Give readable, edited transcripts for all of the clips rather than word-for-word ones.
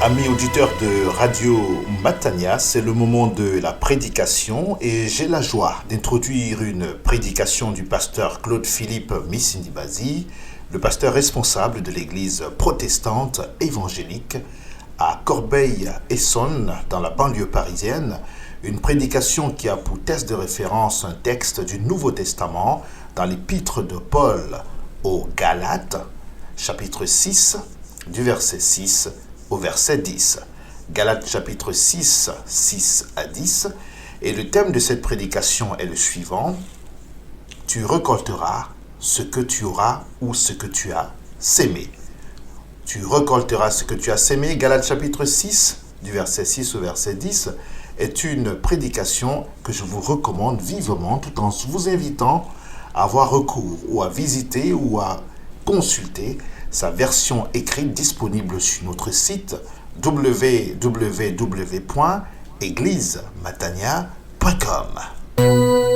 Amis auditeurs de Radio Matania, c'est le moment de la prédication et j'ai la joie d'introduire une prédication du pasteur Claude-Philippe Missindibazi, le pasteur responsable de l'église protestante évangélique à Corbeil-Essonnes dans la banlieue parisienne, une prédication qui a pour texte de référence un texte du Nouveau Testament dans l'épître de Paul aux Galates, chapitre 6, du verset 6 au verset 10. Galates chapitre 6, 6 à 10. Et le thème de cette prédication est le suivant. Tu récolteras ce que tu auras ou ce que tu as sémé. Tu récolteras ce que tu as sémé. Galates chapitre 6, du verset 6 au verset 10, est une prédication que je vous recommande vivement tout en vous invitant à avoir recours ou à visiter ou à consulter sa version écrite disponible sur notre site www.eglisematania.com.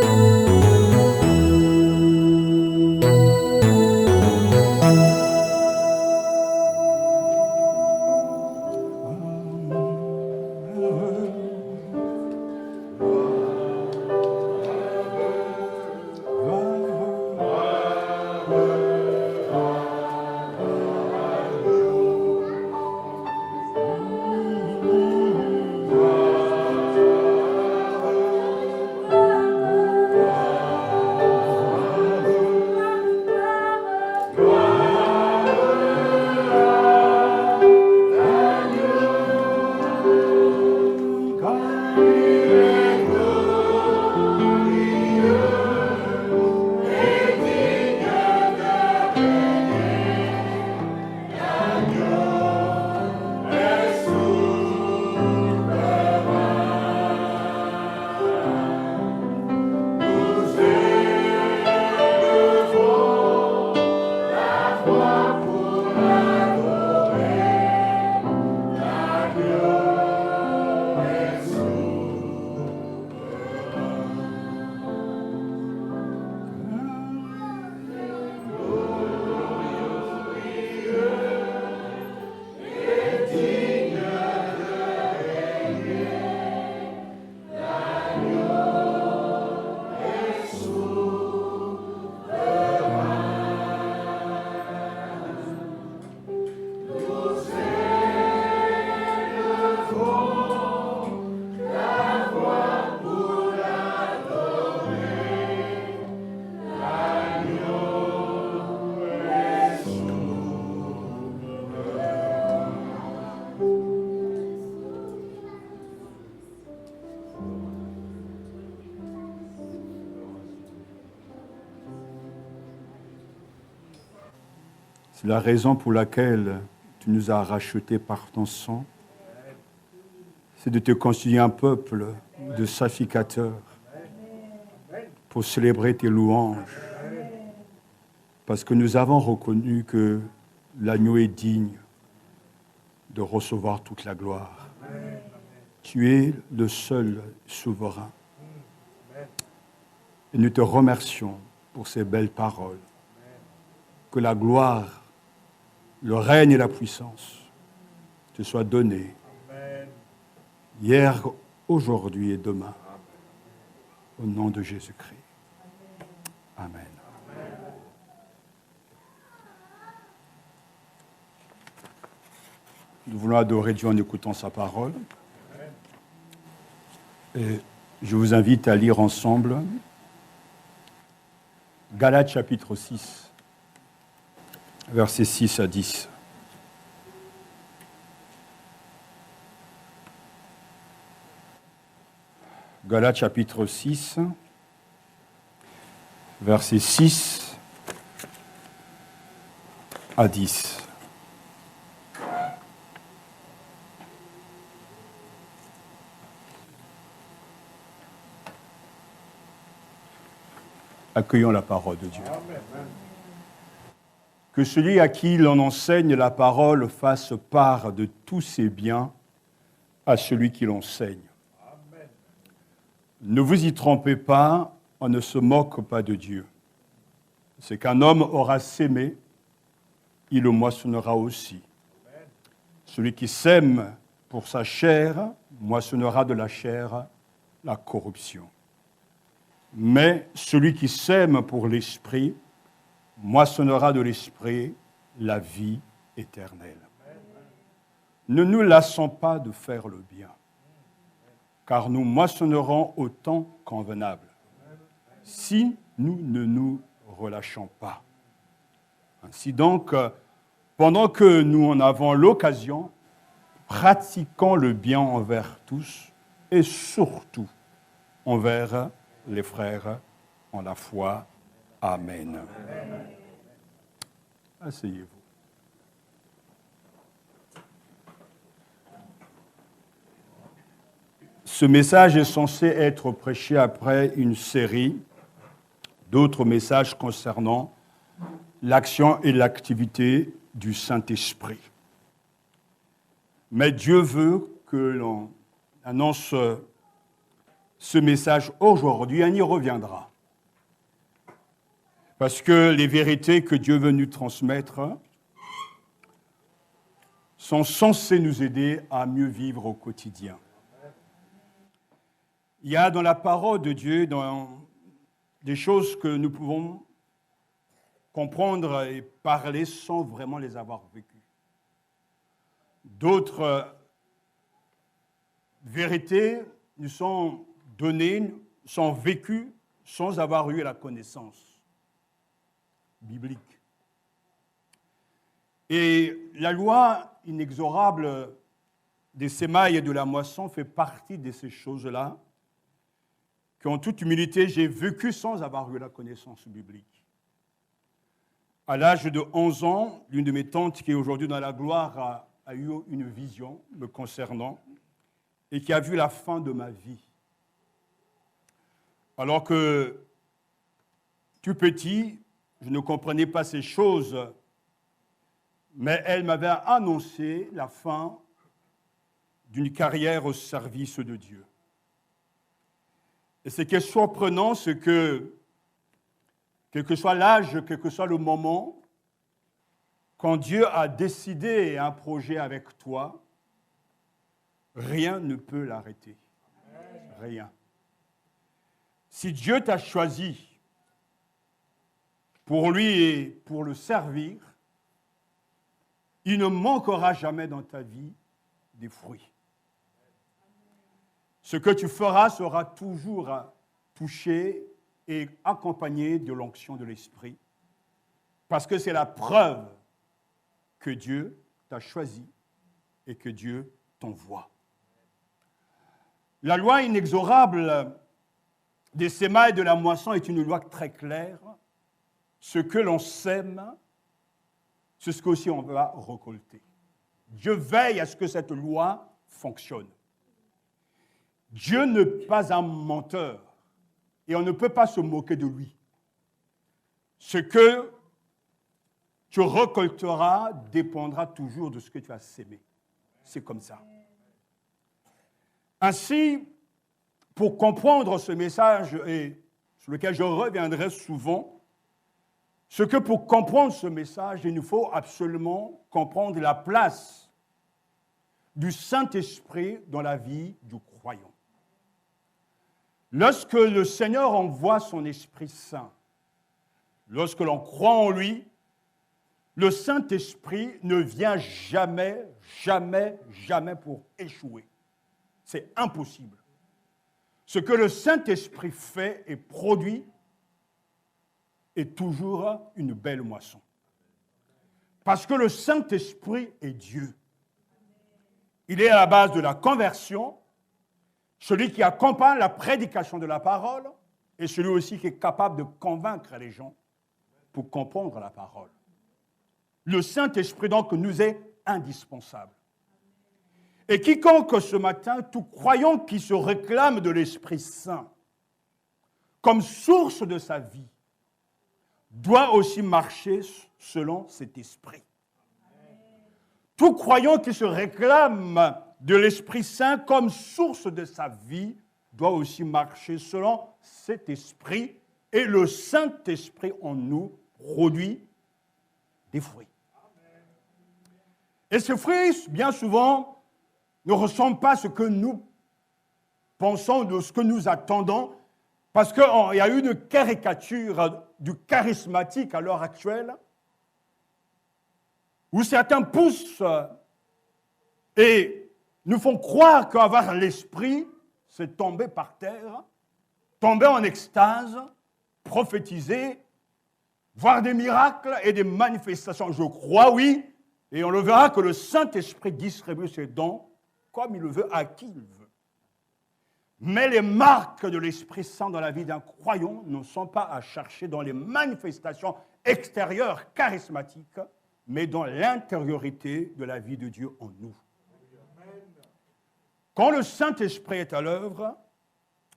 C'est la raison pour laquelle tu nous as rachetés par ton sang. C'est de te constituer un peuple de sacrificateurs pour célébrer tes louanges. Parce que nous avons reconnu que l'agneau est digne de recevoir toute la gloire. Tu es le seul souverain. Et nous te remercions pour ces belles paroles. Que la gloire, le règne et la puissance te soient donnés hier, aujourd'hui et demain. Au nom de Jésus-Christ. Amen. Nous voulons adorer Dieu en écoutant sa parole. Et je vous invite à lire ensemble Galates chapitre 6. Versets 6 à 10. Galates chapitre 6, versets 6 à 10. Accueillons la parole de Dieu. que celui à qui l'on enseigne la parole fasse part de tous ses biens à celui qui l'enseigne. Amen. Ne vous y trompez pas, on ne se moque pas de Dieu. C'est qu'un homme aura sémé, il le moissonnera aussi. Amen. Celui qui sème pour sa chair moissonnera de la chair la corruption. Mais celui qui sème pour l'esprit moissonnera de l'esprit la vie éternelle. Ne nous lassons pas de faire le bien, car nous moissonnerons au temps convenable, si nous ne nous relâchons pas. Ainsi donc, pendant que nous en avons l'occasion, pratiquons le bien envers tous et surtout envers les frères en la foi. Amen. Asseyez-vous. Ce message est censé être prêché après une série d'autres messages concernant l'action et l'activité du Saint-Esprit. Mais Dieu veut que l'on annonce ce message aujourd'hui, on y reviendra. Parce que les vérités que Dieu veut nous transmettre sont censées nous aider à mieux vivre au quotidien. Il y a dans la parole de Dieu des choses que nous pouvons comprendre et parler sans vraiment les avoir vécues. D'autres vérités nous sont données, sont vécues sans avoir eu la connaissance biblique. Et la loi inexorable des sémailles et de la moisson fait partie de ces choses-là qu'en toute humilité, j'ai vécu sans avoir eu la connaissance biblique. À l'âge de 11 ans, l'une de mes tantes, qui est aujourd'hui dans la gloire, a eu une vision me concernant et qui a vu la fin de ma vie. Alors que, tout petit, je ne comprenais pas ces choses, mais elle m'avait annoncé la fin d'une carrière au service de Dieu. Et ce qui est surprenant, c'est que, quel que soit l'âge, quel que soit le moment, quand Dieu a décidé un projet avec toi, rien ne peut l'arrêter. Rien. Si Dieu t'a choisi pour lui et pour le servir, il ne manquera jamais dans ta vie des fruits. Ce que tu feras sera toujours touché et accompagné de l'onction de l'Esprit, parce que c'est la preuve que Dieu t'a choisi et que Dieu t'envoie. La loi inexorable des sémailles de la moisson est une loi très claire. Ce que l'on sème, c'est ce qu'aussi on va récolter. Dieu veille à ce que cette loi fonctionne. Dieu n'est pas un menteur et on ne peut pas se moquer de lui. Ce que tu récolteras dépendra toujours de ce que tu as sémé. C'est comme ça. Ainsi, pour comprendre ce message, et sur lequel je reviendrai souvent, ce que pour comprendre ce message, il nous faut absolument comprendre la place du Saint-Esprit dans la vie du croyant. Lorsque le Seigneur envoie son Esprit Saint, lorsque l'on croit en lui, le Saint-Esprit ne vient jamais pour échouer. C'est impossible. Ce que le Saint-Esprit fait et produit est toujours une belle moisson. Parce que le Saint-Esprit est Dieu. Il est à la base de la conversion, celui qui accompagne la prédication de la parole et celui aussi qui est capable de convaincre les gens pour comprendre la parole. Le Saint-Esprit, donc, nous est indispensable. Et quiconque ce matin, tout croyant qui se réclame de l'Esprit Saint comme source de sa vie, doit aussi marcher selon cet esprit. Tout croyant qui se réclame de l'Esprit Saint comme source de sa vie doit aussi marcher selon cet esprit, et le Saint-Esprit en nous produit des fruits. Et ces fruits, bien souvent, ne ressemblent pas à ce que nous pensons, de ce que nous attendons, parce qu'il y a une caricature du charismatique à l'heure actuelle, où certains poussent et nous font croire qu'avoir l'esprit, c'est tomber par terre, tomber en extase, prophétiser, voir des miracles et des manifestations. Je crois, oui, et on le verra que le Saint-Esprit distribue ses dons comme il le veut, à qui il veut. Mais les marques de l'Esprit Saint dans la vie d'un croyant ne sont pas à chercher dans les manifestations extérieures charismatiques, mais dans l'intériorité de la vie de Dieu en nous. Quand le Saint-Esprit est à l'œuvre,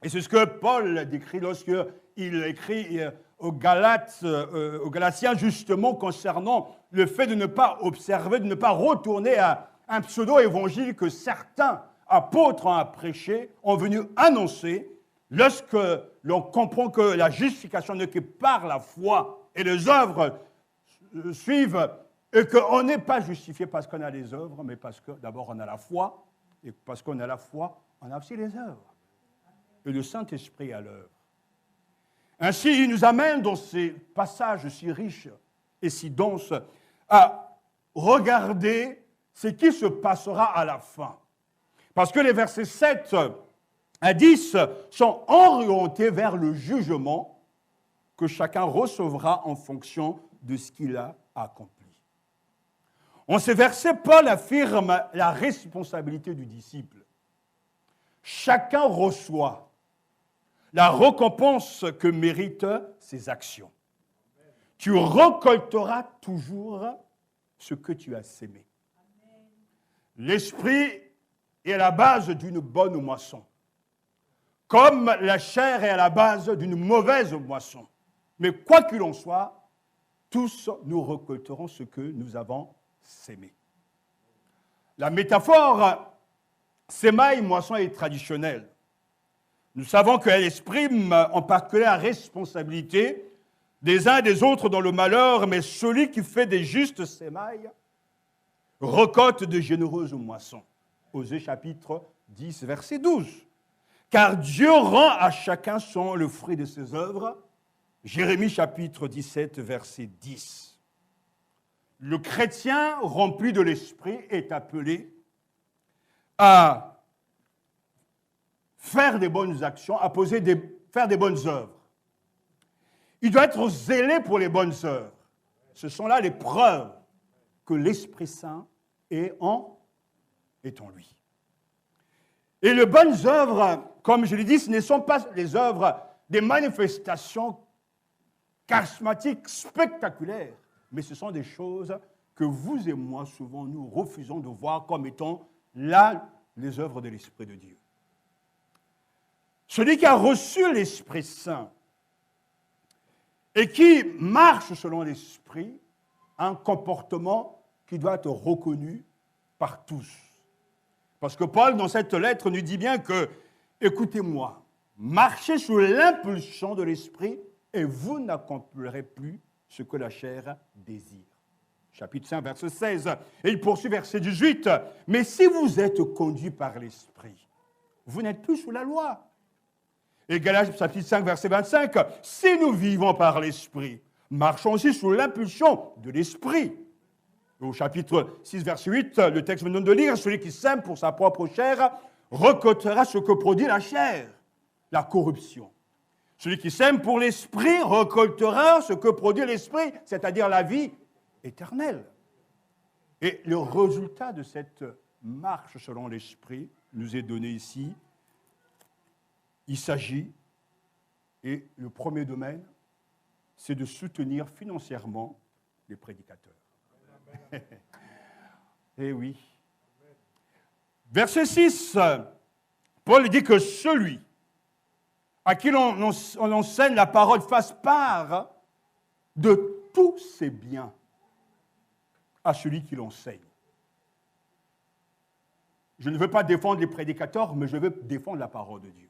et c'est ce que Paul décrit lorsqu'il écrit aux Galatiens justement concernant le fait de ne pas observer, de ne pas retourner à un pseudo-évangile que certains apôtres ont prêché, ont venu annoncer, lorsque l'on comprend que la justification n'est que par la foi et les œuvres suivent, et qu'on n'est pas justifié parce qu'on a les œuvres, mais parce que d'abord on a la foi, et parce qu'on a la foi, on a aussi les œuvres. Et le Saint-Esprit est à l'œuvre. Ainsi, il nous amène dans ces passages si riches et si denses à regarder ce qui se passera à la fin. Parce que les versets 7 à 10 sont orientés vers le jugement que chacun recevra en fonction de ce qu'il a accompli. En ces versets, Paul affirme la responsabilité du disciple. Chacun reçoit la récompense que méritent ses actions. Tu récolteras toujours ce que tu as sémé. L'esprit est à la base d'une bonne moisson, comme la chair est à la base d'une mauvaise moisson. Mais quoi qu'il en soit, tous nous récolterons ce que nous avons sémé. La métaphore sémaille-moisson est traditionnelle. Nous savons qu'elle exprime en particulier la responsabilité des uns et des autres dans le malheur, mais celui qui fait des justes sémailles récolte de généreuses moissons. Osée chapitre 10, verset 12. Car Dieu rend à chacun le fruit de ses œuvres. Jérémie chapitre 17, verset 10. Le chrétien rempli de l'esprit est appelé à faire des bonnes actions, à faire des bonnes œuvres. Il doit être zélé pour les bonnes œuvres. Ce sont là les preuves que l'Esprit Saint est en lui. Et les bonnes œuvres, comme je l'ai dit, ce ne sont pas les œuvres des manifestations charismatiques spectaculaires, mais ce sont des choses que vous et moi, souvent, nous refusons de voir comme étant là les œuvres de l'Esprit de Dieu. Celui qui a reçu l'Esprit Saint et qui marche selon l'Esprit a un comportement qui doit être reconnu par tous. Parce que Paul, dans cette lettre, nous dit bien que, écoutez-moi, marchez sous l'impulsion de l'Esprit et vous n'accomplirez plus ce que la chair désire. Chapitre 5, verset 16. Et il poursuit verset 18. Mais si vous êtes conduits par l'Esprit, vous n'êtes plus sous la loi. Et Galates chapitre 5, verset 25. Si nous vivons par l'Esprit, marchons aussi sous l'impulsion de l'Esprit. Au chapitre 6, verset 8, le texte venant de lire, celui qui sème pour sa propre chair récoltera ce que produit la chair, la corruption. Celui qui sème pour l'Esprit récoltera ce que produit l'Esprit, c'est-à-dire la vie éternelle. Et le résultat de cette marche selon l'Esprit nous est donné ici. Il s'agit, et le premier domaine, c'est de soutenir financièrement les prédicateurs. Eh oui. Verset 6, Paul dit que celui à qui l'on enseigne la parole fasse part de tous ses biens à celui qui l'enseigne. Je ne veux pas défendre les prédicateurs, mais je veux défendre la parole de Dieu.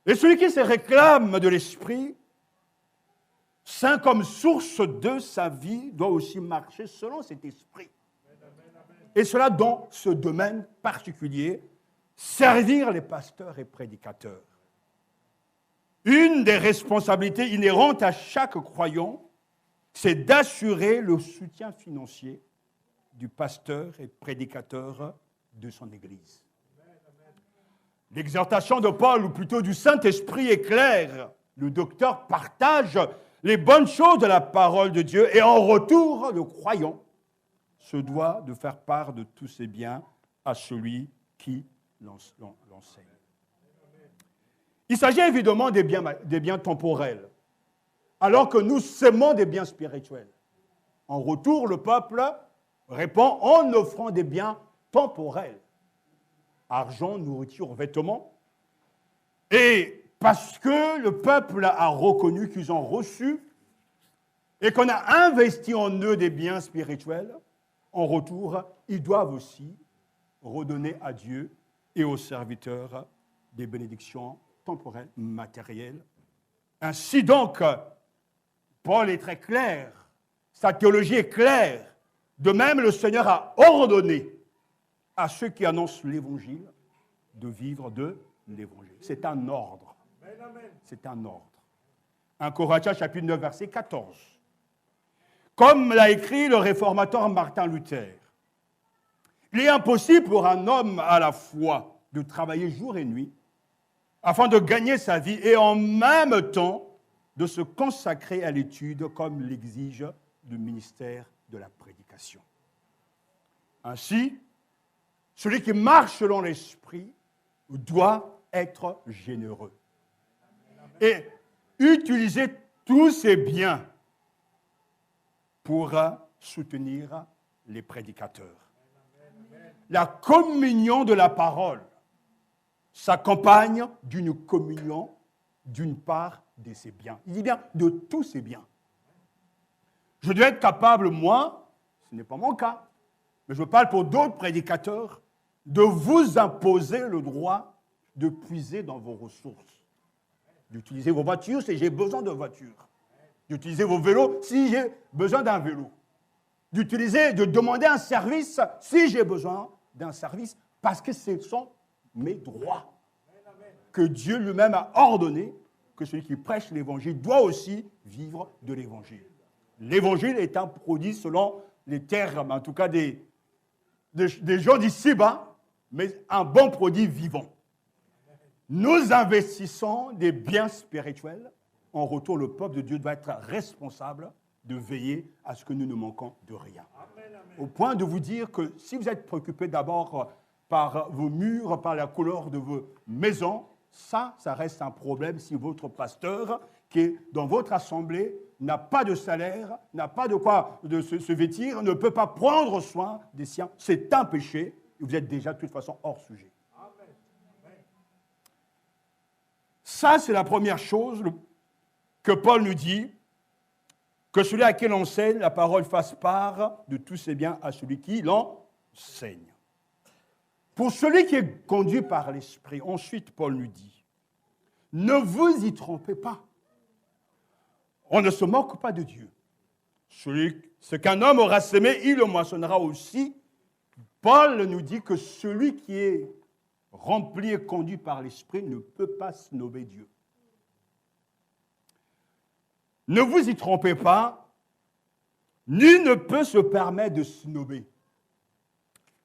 Et celui qui se réclame de l'Esprit Saint comme source de sa vie doit aussi marcher selon cet esprit. Et cela dans ce domaine particulier, servir les pasteurs et prédicateurs. Une des responsabilités inhérentes à chaque croyant, c'est d'assurer le soutien financier du pasteur et prédicateur de son Église. L'exhortation de Paul, ou plutôt du Saint-Esprit, est claire. Le docteur partage les bonnes choses de la parole de Dieu et en retour, le croyant se doit de faire part de tous ses biens à celui qui l'enseigne. Il s'agit évidemment des biens temporels, alors que nous sémons des biens spirituels. En retour, le peuple répond en offrant des biens temporels. Argent, nourriture, vêtements. Et parce que le peuple a reconnu qu'ils ont reçu et qu'on a investi en eux des biens spirituels, en retour, ils doivent aussi redonner à Dieu et aux serviteurs des bénédictions temporelles, matérielles. Ainsi donc, Paul est très clair, sa théologie est claire. De même, le Seigneur a ordonné à ceux qui annoncent l'Évangile de vivre de l'Évangile. C'est un ordre. C'est un ordre. 1 Corinthiens chapitre 9, verset 14. Comme l'a écrit le réformateur Martin Luther, il est impossible pour un homme à la fois de travailler jour et nuit afin de gagner sa vie et en même temps de se consacrer à l'étude comme l'exige le ministère de la prédication. Ainsi, celui qui marche selon l'Esprit doit être généreux et utiliser tous ses biens pour soutenir les prédicateurs. La communion de la parole s'accompagne d'une communion d'une part de ses biens. Il dit bien de tous ses biens. Je dois être capable, moi, ce n'est pas mon cas, mais je parle pour d'autres prédicateurs, de vous imposer le droit de puiser dans vos ressources, d'utiliser vos voitures si j'ai besoin de voitures, d'utiliser vos vélos si j'ai besoin d'un vélo, de demander un service si j'ai besoin d'un service, parce que ce sont mes droits que Dieu lui-même a ordonné que celui qui prêche l'Évangile doit aussi vivre de l'Évangile. L'Évangile est un produit selon les termes, en tout cas des gens d'ici-bas, mais un bon produit vivant. Nous investissons des biens spirituels. En retour, le peuple de Dieu doit être responsable de veiller à ce que nous ne manquons de rien. Au point de vous dire que si vous êtes préoccupé d'abord par vos murs, par la couleur de vos maisons, ça reste un problème si votre pasteur, qui est dans votre assemblée, n'a pas de salaire, n'a pas de quoi de se vêtir, ne peut pas prendre soin des siens. C'est un péché et vous êtes déjà de toute façon hors sujet. Ça, c'est la première chose que Paul nous dit, que celui à qui l'on enseigne, la parole fasse part de tous ses biens à celui qui l'enseigne. Pour celui qui est conduit par l'Esprit, ensuite, Paul nous dit, ne vous y trompez pas. On ne se moque pas de Dieu. Ce qu'un homme aura sémé, il le moissonnera aussi. Paul nous dit que celui qui est rempli et conduit par l'Esprit ne peut pas snober Dieu. Ne vous y trompez pas, nul ne peut se permettre de snober.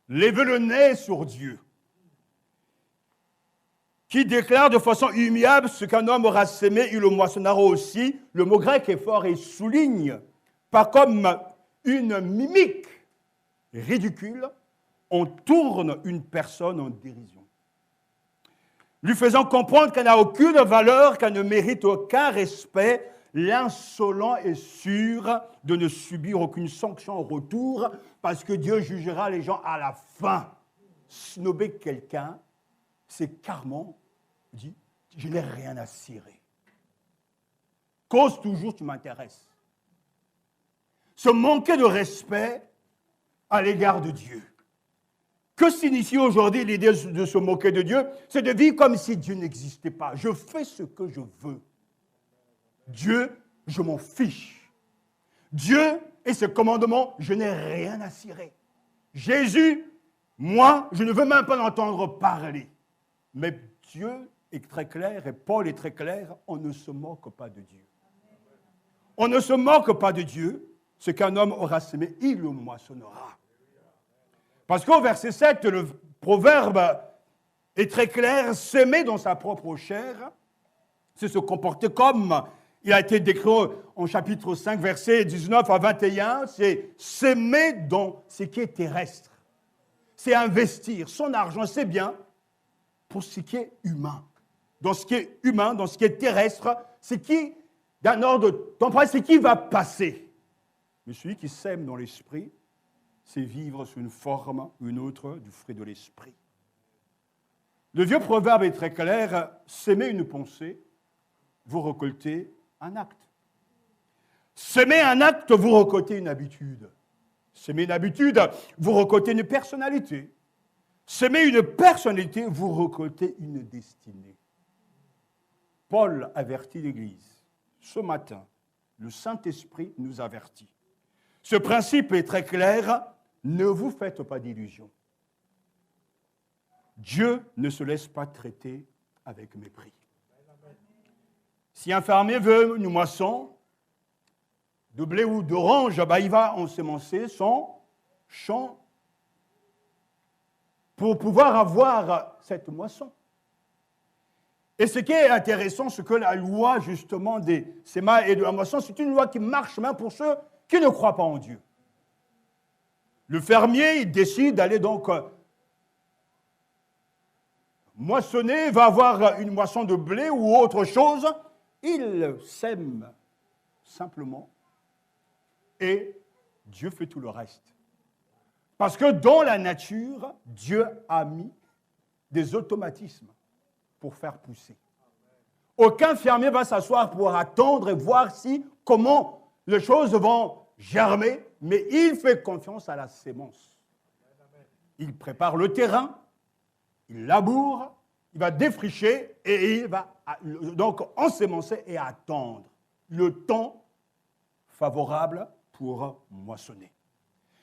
Levez le nez sur Dieu, qui déclare de façon immuable ce qu'un homme aura sémé, il le moissonnera aussi. Le mot grec est fort et souligne, pas comme une mimique ridicule, on tourne une personne en dérision, lui faisant comprendre qu'elle n'a aucune valeur, qu'elle ne mérite aucun respect. L'insolent est sûr de ne subir aucune sanction au retour parce que Dieu jugera les gens à la fin. Snober quelqu'un, c'est carrément dit, je n'ai rien à cirer. Cause toujours, tu m'intéresses. Se manquer de respect à l'égard de Dieu. Que signifie aujourd'hui l'idée de se moquer de Dieu? C'est de vivre comme si Dieu n'existait pas. Je fais ce que je veux. Dieu, je m'en fiche. Dieu et ses commandements, je n'ai rien à cirer. Jésus, moi, je ne veux même pas l'entendre parler. Mais Dieu est très clair et Paul est très clair, on ne se moque pas de Dieu. On ne se moque pas de Dieu. Ce qu'un homme aura semé, il le moissonnera. Parce qu'au verset 7, le proverbe est très clair, s'aimer dans sa propre chair, c'est se comporter comme il a été décrit en chapitre 5, versets 19 à 21, c'est s'aimer dans ce qui est terrestre. C'est investir son argent, c'est bien, pour ce qui est humain. Dans ce qui est humain, dans ce qui est terrestre, ce qui, d'un ordre temporel, ce qui va passer. Mais celui qui sème dans l'esprit, c'est vivre sous une forme ou une autre du fruit de l'esprit. Le vieux proverbe est très clair, s'aimer une pensée, vous récoltez un acte. S'aimer un acte, vous récoltez une habitude. S'aimer une habitude, vous récoltez une personnalité. S'aimer une personnalité, vous récoltez une destinée. Paul avertit l'Église. Ce matin, le Saint-Esprit nous avertit. Ce principe est très clair, ne vous faites pas d'illusions. Dieu ne se laisse pas traiter avec mépris. Si un fermier veut une moisson de blé ou d'orange, il va ensemencer son champ pour pouvoir avoir cette moisson. Et ce qui est intéressant, c'est que la loi, justement, des sémas et de la moisson, c'est une loi qui marche même pour ceux qui ne croient pas en Dieu. Le fermier, il décide d'aller donc moissonner, va avoir une moisson de blé ou autre chose. Il sème simplement et Dieu fait tout le reste. Parce que dans la nature, Dieu a mis des automatismes pour faire pousser. Aucun fermier va s'asseoir pour attendre et voir comment les choses vont germer, mais il fait confiance à la sémence. Il prépare le terrain, il laboure, il va défricher et il va donc ensemencer et attendre le temps favorable pour moissonner.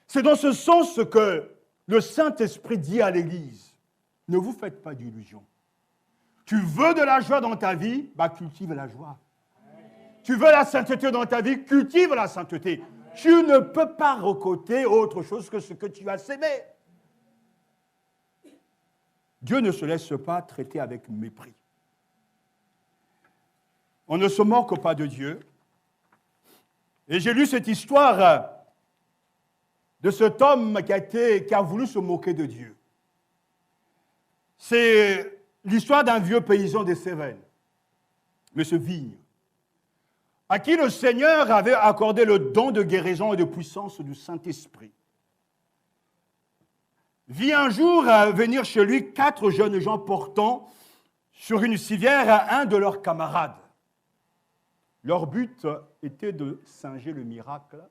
C'est dans ce sens que le Saint-Esprit dit à l'Église, ne vous faites pas d'illusions. Tu veux de la joie dans ta vie, cultive la joie. Tu veux la sainteté dans ta vie, cultive la sainteté. Tu ne peux pas récolter autre chose que ce que tu as sémé. Dieu ne se laisse pas traiter avec mépris. On ne se moque pas de Dieu. Et j'ai lu cette histoire de cet homme qui a voulu se moquer de Dieu. C'est l'histoire d'un vieux paysan des Cévennes, M. Vigne, à qui le Seigneur avait accordé le don de guérison et de puissance du Saint-Esprit. Vit un jour venir chez lui 4 jeunes gens portant sur une civière un de leurs camarades. Leur but était de singer le miracle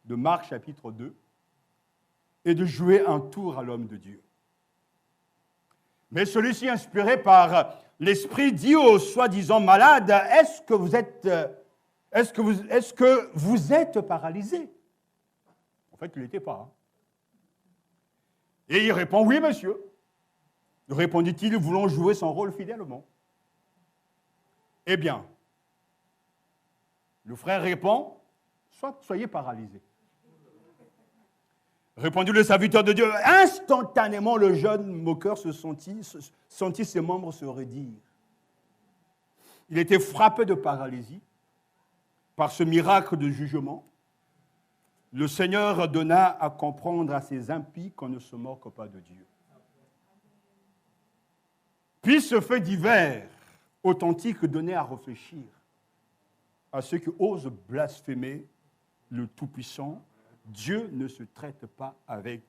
de Marc chapitre 2 et de jouer un tour à l'homme de Dieu. Mais celui-ci, inspiré par l'Esprit, dit au soi-disant malade, est-ce que vous êtes paralysé? En fait, il n'était pas. Et il répond, oui, monsieur. Répondit-il, voulant jouer son rôle fidèlement. Eh bien, le frère répond, soyez paralysé. Répondit le serviteur de Dieu. Instantanément, le jeune moqueur se sentit ses membres se raidir. Il était frappé de paralysie par ce miracle de jugement. Le Seigneur donna à comprendre à ces impies qu'on ne se moque pas de Dieu. Puis ce fait divers authentique donnait à réfléchir à ceux qui osent blasphémer le Tout-Puissant. Dieu ne se traite pas avec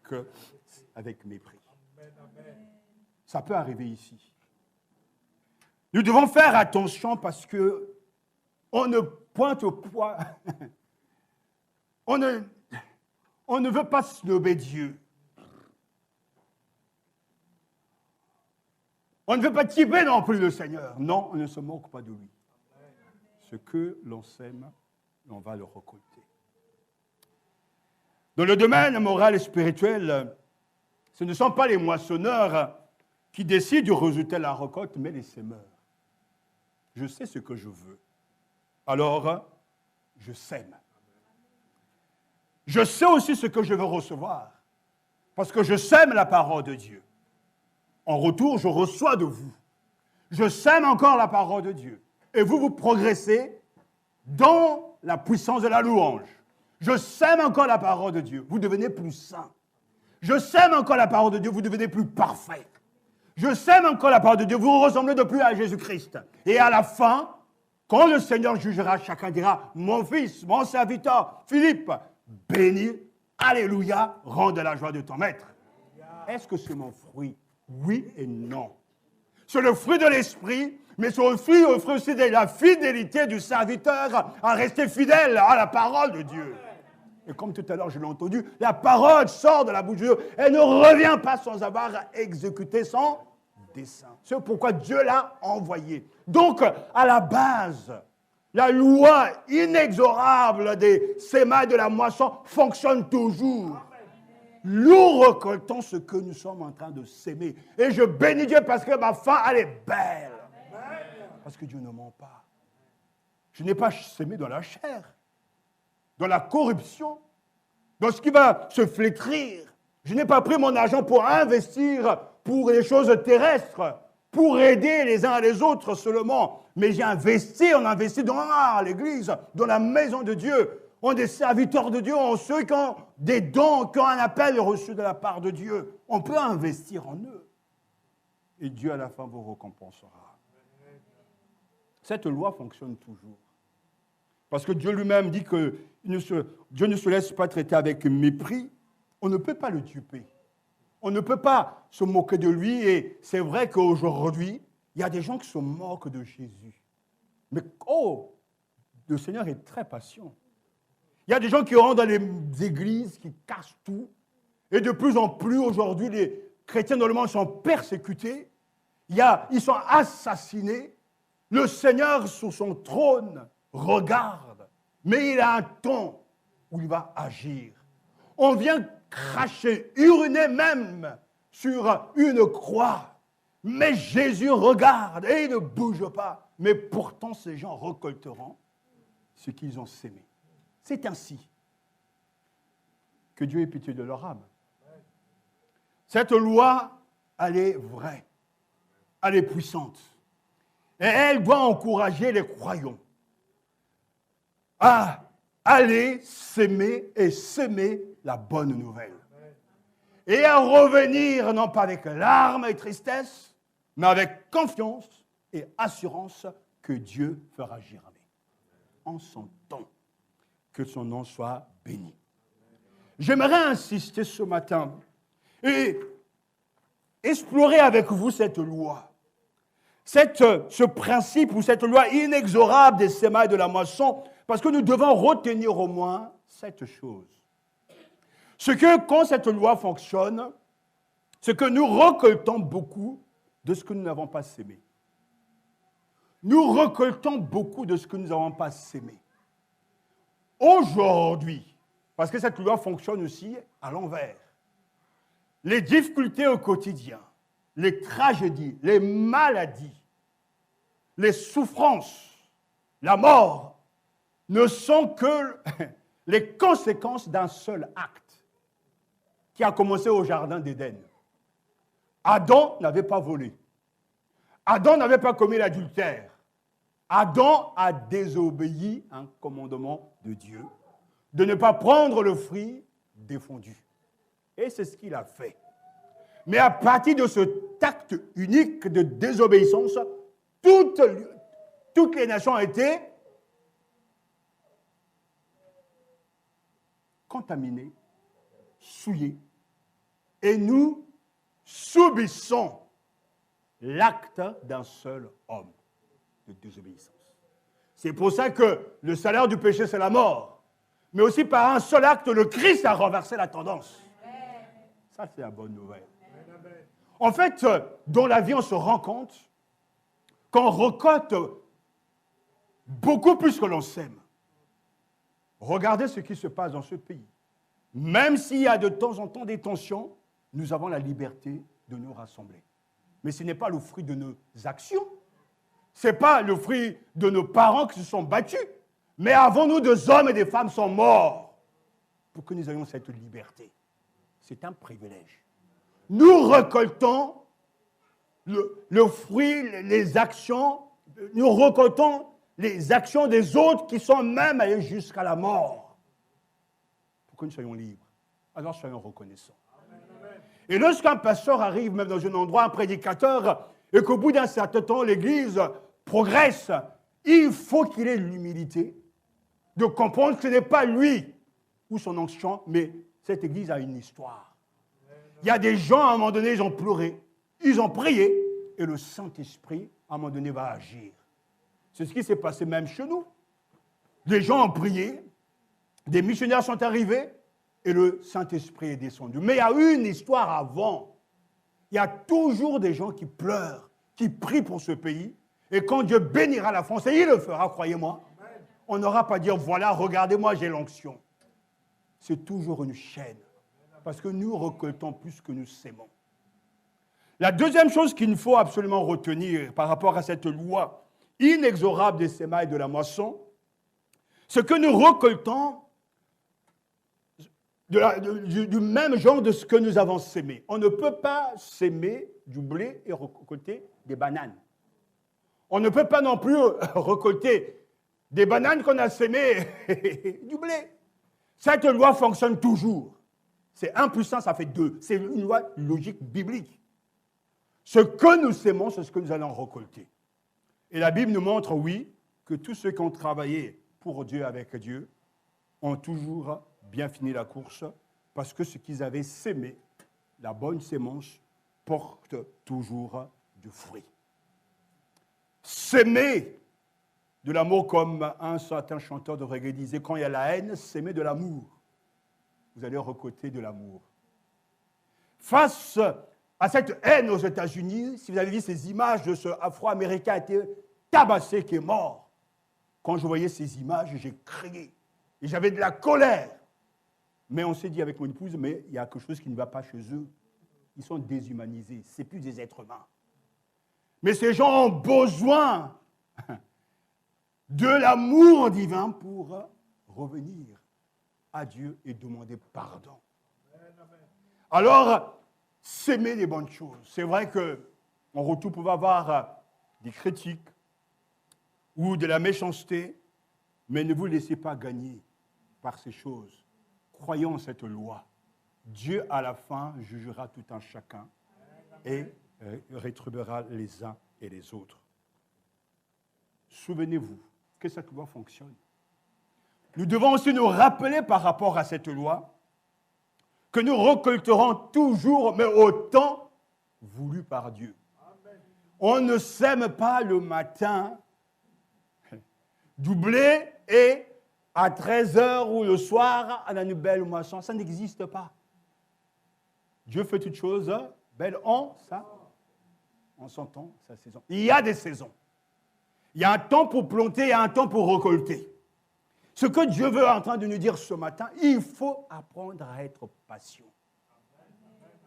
mépris. Ça peut arriver ici. Nous devons faire attention parce qu'on On ne pointe au poids. On ne veut pas snober Dieu. On ne veut pas tiper non plus le Seigneur. Non, on ne se moque pas de lui. Ce que l'on sème, on va le récolter. Dans le domaine moral et spirituel, ce ne sont pas les moissonneurs qui décident du résultat de la récolte, mais les semeurs. Je sais ce que je veux. Alors, je sème. Je sais aussi ce que je veux recevoir, parce que je sème la parole de Dieu. En retour, je reçois de vous. Je sème encore la parole de Dieu. Et vous, vous progressez dans la puissance de la louange. Je sème encore la parole de Dieu. Vous devenez plus saint. Je sème encore la parole de Dieu. Vous devenez plus parfait. Je sème encore la parole de Dieu. Vous ressemblez de plus à Jésus-Christ. Et à la fin, quand le Seigneur jugera, chacun dira, mon fils, mon serviteur, Philippe, béni, alléluia, rends de la joie de ton maître. Est-ce que c'est mon fruit? Oui et non. C'est le fruit de l'esprit, mais c'est le fruit aussi de la fidélité du serviteur à rester fidèle à la parole de Dieu. Et comme tout à l'heure je l'ai entendu, la parole sort de la bouche de Dieu. Elle ne revient pas sans avoir exécuté son dessein. C'est pourquoi Dieu l'a envoyé. Donc, à la base, la loi inexorable des semailles de la moisson fonctionne toujours. Nous récoltons ce que nous sommes en train de s'aimer. Et je bénis Dieu parce que ma fin, elle est belle. Parce que Dieu ne ment pas. Je n'ai pas sémé dans la chair, dans la corruption, dans ce qui va se flétrir. Je n'ai pas pris mon argent pour investir pour les choses terrestres, pour aider les uns les autres seulement. Mais j'ai investi, on investit dans l'église, dans la maison de Dieu. On est des serviteurs de Dieu, on ceux qui ont des dons, qui ont un appel reçu de la part de Dieu. On peut investir en eux. Et Dieu, à la fin, vous récompensera. Cette loi fonctionne toujours. Parce que Dieu lui-même dit que Dieu ne se laisse pas traiter avec mépris. On ne peut pas le duper. On ne peut pas se moquer de lui. Et c'est vrai qu'aujourd'hui, il y a des gens qui se moquent de Jésus. Mais le Seigneur est très patient. Il y a des gens qui rentrent dans les églises, qui cassent tout. Et de plus en plus, aujourd'hui, les chrétiens, dans le monde, sont persécutés. Ils sont assassinés. Le Seigneur, sur son trône, regarde. Mais il a un temps où il va agir. On vient cracher, uriner même sur une croix. Mais Jésus regarde et il ne bouge pas. Mais pourtant, ces gens récolteront ce qu'ils ont sémé. C'est ainsi que Dieu ait pitié de leur âme. Cette loi, elle est vraie, elle est puissante. Et elle doit encourager les croyants à aller s'aimer et s'aimer la bonne nouvelle. Et à revenir, non pas avec larmes et tristesse, mais avec confiance et assurance que Dieu fera agir en son temps. Que son nom soit béni. J'aimerais insister ce matin et explorer avec vous cette loi. Ce principe ou cette loi inexorable des semailles de la moisson, parce que nous devons retenir au moins cette chose. Quand cette loi fonctionne, c'est que nous récoltons beaucoup de ce que nous n'avons pas sémé. Nous récoltons beaucoup de ce que nous n'avons pas sémé. Aujourd'hui, parce que cette loi fonctionne aussi à l'envers, les difficultés au quotidien, les tragédies, les maladies, les souffrances, la mort, ne sont que les conséquences d'un seul acte qui a commencé au jardin d'Éden. Adam n'avait pas volé. Adam n'avait pas commis l'adultère. Adam a désobéi à un commandement de Dieu de ne pas prendre le fruit défendu. Et c'est ce qu'il a fait. Mais à partir de cet acte unique de désobéissance, toutes les nations ont été contaminées, souillées. Et nous subissons l'acte d'un seul homme de désobéissance. C'est pour ça que le salaire du péché, c'est la mort. Mais aussi par un seul acte, le Christ a renversé la tendance. Ça, c'est la bonne nouvelle. En fait, dans la vie, on se rend compte qu'on récolte beaucoup plus que l'on sème. Regardez ce qui se passe dans ce pays. Même s'il y a de temps en temps des tensions, nous avons la liberté de nous rassembler. Mais ce n'est pas le fruit de nos actions. Ce n'est pas le fruit de nos parents qui se sont battus. Mais avons-nous des hommes et des femmes sont morts pour que nous ayons cette liberté. C'est un privilège. Nous récoltons le fruit, les actions, nous récoltons les actions des autres qui sont même allés jusqu'à la mort pour que nous soyons libres. Alors soyons reconnaissants. Et lorsqu'un pasteur arrive même dans un endroit, un prédicateur, et qu'au bout d'un certain temps, l'Église progresse, il faut qu'il ait l'humilité de comprendre que ce n'est pas lui ou son onction, mais cette Église a une histoire. Il y a des gens, à un moment donné, ils ont pleuré, ils ont prié, et le Saint-Esprit, à un moment donné, va agir. C'est ce qui s'est passé même chez nous. Les gens ont prié, des missionnaires sont arrivés, et le Saint-Esprit est descendu. Mais il y a eu une histoire avant. Il y a toujours des gens qui pleurent, qui prient pour ce pays. Et quand Dieu bénira la France, et il le fera, croyez-moi, on n'aura pas à dire, voilà, regardez-moi, j'ai l'onction. C'est toujours une chaîne. Parce que nous récoltons plus que nous sémons. La deuxième chose qu'il faut absolument retenir par rapport à cette loi inexorable des semailles de la moisson, c'est que nous récoltons du même genre de ce que nous avons sémé. On ne peut pas sémer du blé et récolter des bananes. On ne peut pas non plus récolter des bananes qu'on a sémées du blé. Cette loi fonctionne toujours. C'est 1 plus 1, ça fait 2. C'est une loi logique biblique. Ce que nous sémons, c'est ce que nous allons récolter. Et la Bible nous montre, oui, que tous ceux qui ont travaillé pour Dieu avec Dieu ont toujours bien fini la course, parce que ce qu'ils avaient sémé, la bonne sémence, porte toujours du fruit. S'aimer de l'amour, comme un certain chanteur de reggae disait, quand il y a la haine, s'aimer de l'amour. Vous allez récolter de l'amour. Face à cette haine aux États-Unis, si vous avez vu ces images de ce Afro-Américain qui a été tabassé, qui est mort, quand je voyais ces images, j'ai crié. Et j'avais de la colère. Mais on s'est dit avec mon épouse, mais il y a quelque chose qui ne va pas chez eux. Ils sont déshumanisés. Ce n'est plus des êtres humains. Mais ces gens ont besoin de l'amour divin pour revenir à Dieu et demander pardon. Alors, s'aimer les bonnes choses. C'est vrai qu'en retour, pouvait avoir des critiques ou de la méchanceté, mais ne vous laissez pas gagner par ces choses. Croyons en cette loi. Dieu, à la fin, jugera tout un chacun et rétribuera les uns et les autres. Souvenez-vous que cette loi fonctionne. Nous devons aussi nous rappeler par rapport à cette loi que nous récolterons toujours, mais au temps voulu par Dieu. On ne sème pas le matin du blé et à 13h ou le soir à la belle moisson. Ça n'existe pas. Dieu fait toutes choses belles en son temps, sa saison. Il y a des saisons. Il y a un temps pour planter et un temps pour récolter. Ce que Dieu veut en train de nous dire ce matin, il faut apprendre à être patient.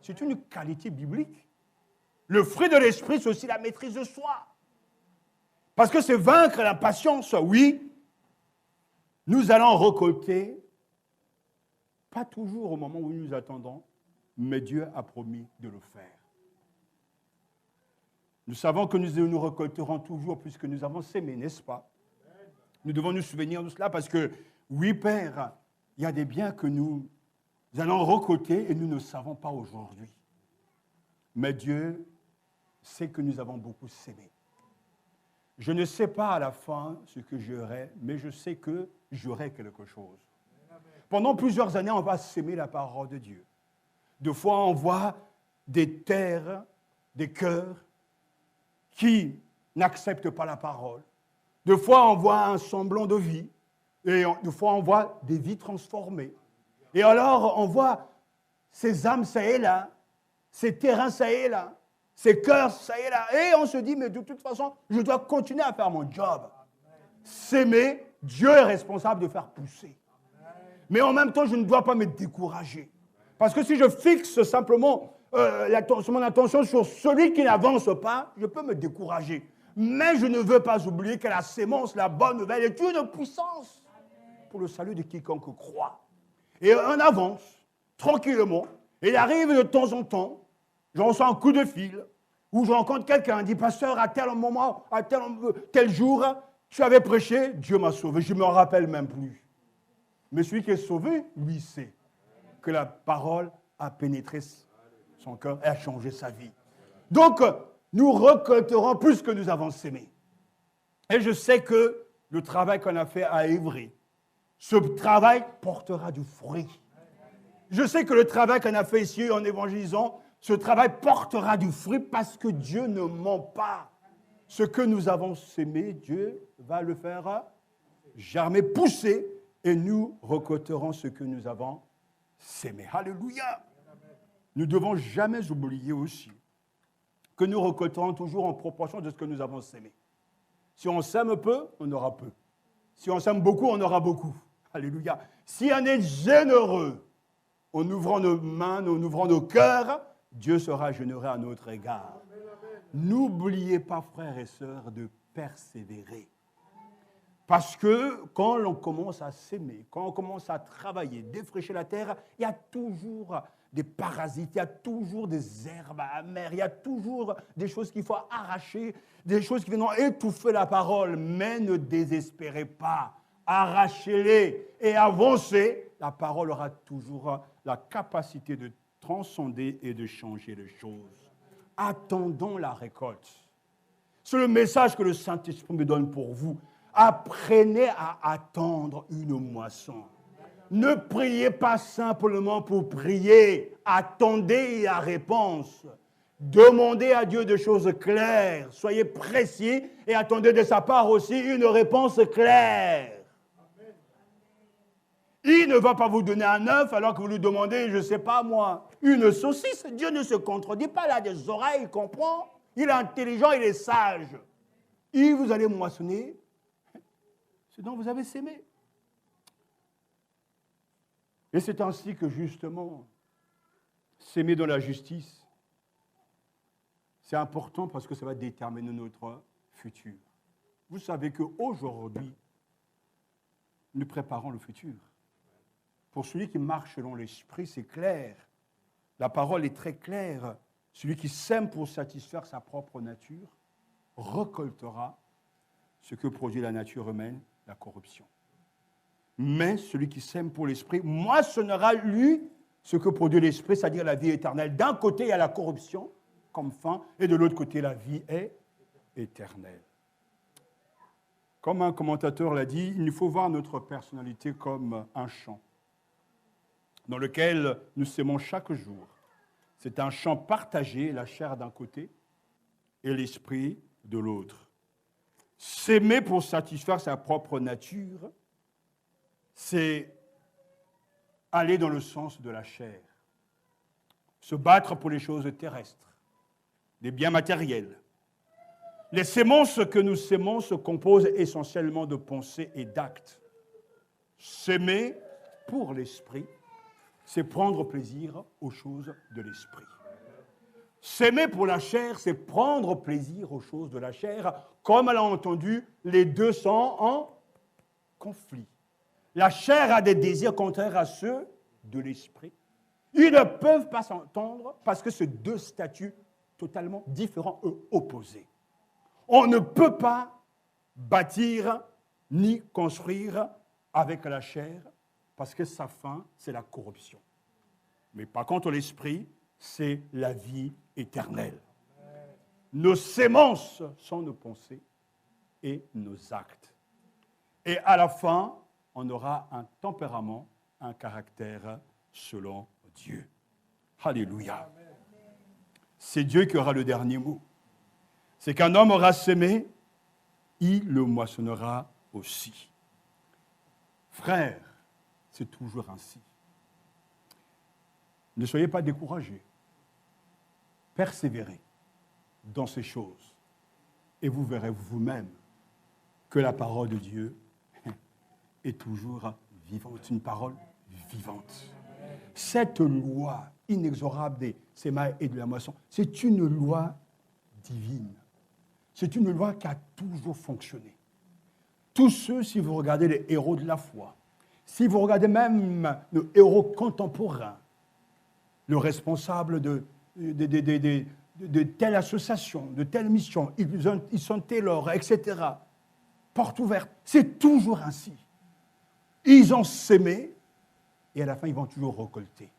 C'est une qualité biblique. Le fruit de l'esprit, c'est aussi la maîtrise de soi. Parce que c'est vaincre la patience, oui. Nous allons récolter, pas toujours au moment où nous attendons, mais Dieu a promis de le faire. Nous savons que nous récolterons toujours puisque nous avons sémé, n'est-ce pas? Nous devons nous souvenir de cela parce que, oui, Père, il y a des biens que nous allons récolter et nous ne savons pas aujourd'hui. Mais Dieu sait que nous avons beaucoup sémé. Je ne sais pas à la fin ce que j'aurai, mais je sais que j'aurai quelque chose. Pendant plusieurs années, on va s'aimer la parole de Dieu. Deux fois, on voit des terres, des cœurs qui n'acceptent pas la parole. Des fois, on voit un semblant de vie. Et des fois, on voit des vies transformées. Et alors, on voit ces âmes, ça et là, ces terrains, ça et là, ces cœurs, ça et là. Et on se dit, mais de toute façon, je dois continuer à faire mon job. S'aimer, Dieu est responsable de faire pousser. Mais en même temps, je ne dois pas me décourager. Parce que si je fixe simplement mon attention sur celui qui n'avance pas, je peux me décourager. Mais je ne veux pas oublier que la sémence, la bonne nouvelle, est une puissance pour le salut de quiconque croit. Et on avance tranquillement. Et il arrive de temps en temps, je reçois un coup de fil, ou je rencontre quelqu'un, dit, pasteur, à tel moment, à tel jour, tu avais prêché, Dieu m'a sauvé, je ne me rappelle même plus. Mais celui qui est sauvé, lui sait que la parole a pénétré son cœur et a changé sa vie. Donc, nous récolterons plus que nous avons sémé. Et je sais que le travail qu'on a fait à Évry, ce travail portera du fruit. Je sais que le travail qu'on a fait ici en évangélisant, ce travail portera du fruit parce que Dieu ne ment pas. Ce que nous avons sémé, Dieu va le faire germer, pousser, et nous récolterons ce que nous avons sémé. Alléluia! Nous ne devons jamais oublier aussi que nous récolterons toujours en proportion de ce que nous avons sémé. Si on sème peu, on aura peu. Si on sème beaucoup, on aura beaucoup. Alléluia. Si on est généreux, en ouvrant nos mains, en ouvrant nos cœurs, Dieu sera généreux à notre égard. N'oubliez pas, frères et sœurs, de persévérer. Parce que quand l'on commence à s'aimer, quand on commence à travailler, défricher la terre, il y a toujours des parasites, il y a toujours des herbes amères, il y a toujours des choses qu'il faut arracher, des choses qui viennent étouffer la parole. Mais ne désespérez pas, arrachez-les et avancez. La parole aura toujours la capacité de transcender et de changer les choses. Attendons la récolte. C'est le message que le Saint-Esprit me donne pour vous. Apprenez à attendre une moisson. Ne priez pas simplement pour prier. Attendez la réponse. Demandez à Dieu des choses claires. Soyez précis et attendez de sa part aussi une réponse claire. Il ne va pas vous donner un œuf alors que vous lui demandez, je ne sais pas moi, une saucisse. Dieu ne se contredit pas, il a des oreilles, il comprend. Il est intelligent, il est sage. Et vous allez moissonner ce dont vous avez sémé. Et c'est ainsi que justement, s'aimer dans la justice, c'est important parce que ça va déterminer notre futur. Vous savez qu'aujourd'hui, nous préparons le futur. Pour celui qui marche selon l'esprit, c'est clair. La parole est très claire. Celui qui sème pour satisfaire sa propre nature récoltera ce que produit la nature humaine, la corruption. Mais celui qui sème pour l'esprit moissonnera, lui, ce que produit l'esprit, c'est-à-dire la vie éternelle. D'un côté, il y a la corruption comme fin, et de l'autre côté, la vie est éternelle. Comme un commentateur l'a dit, il faut voir notre personnalité comme un champ dans lequel nous sémons chaque jour. C'est un champ partagé, la chair d'un côté et l'esprit de l'autre. S'aimer pour satisfaire sa propre nature, c'est aller dans le sens de la chair, se battre pour les choses terrestres, des biens matériels. Les sémences que nous sémons se composent essentiellement de pensées et d'actes. S'aimer pour l'esprit, c'est prendre plaisir aux choses de l'esprit. S'aimer pour la chair, c'est prendre plaisir aux choses de la chair. Comme elle a entendu, les deux sont en conflit. La chair a des désirs contraires à ceux de l'esprit. Ils ne peuvent pas s'entendre parce que c'est deux statuts totalement différents et opposés. On ne peut pas bâtir ni construire avec la chair parce que sa fin, c'est la corruption. Mais par contre, l'esprit, c'est la vie éternelle. Nos sémences sont nos pensées et nos actes. Et à la fin, on aura un tempérament, un caractère selon Dieu. Alléluia. C'est Dieu qui aura le dernier mot. C'est qu'un homme aura sémé il le moissonnera aussi. Frères, c'est toujours ainsi. Ne soyez pas découragés. Persévérez dans ces choses et vous verrez vous-même que la parole de Dieu est toujours vivante, une parole vivante. Cette loi inexorable des semailles et de la moisson, c'est une loi divine. C'est une loi qui a toujours fonctionné. Tous ceux, si vous regardez les héros de la foi, si vous regardez même nos héros contemporains, le responsable de telle association, de telle mission, ils sont tailors, etc. Porte ouverte, c'est toujours ainsi. Ils ont sémé et à la fin, ils vont toujours récolter.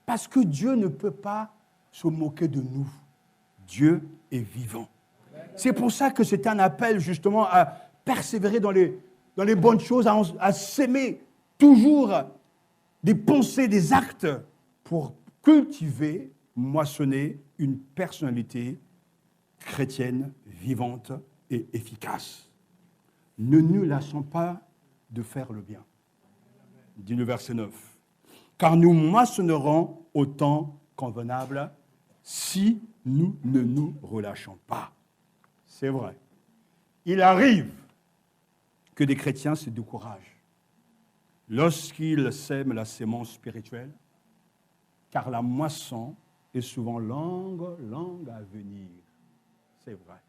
Parce que Dieu ne peut pas se moquer de nous. Dieu est vivant. C'est pour ça que c'est un appel justement à persévérer dans les bonnes choses, à s'aimer toujours des pensées, des actes pour cultiver, moissonner une personnalité chrétienne, vivante et efficace. Ne nous lassons pas de faire le bien. Dit le verset 9. Car nous moissonnerons au temps convenable si nous ne nous relâchons pas. C'est vrai. Il arrive que des chrétiens se découragent lorsqu'ils sèment la sémence spirituelle, car la moisson est souvent longue à venir. C'est vrai.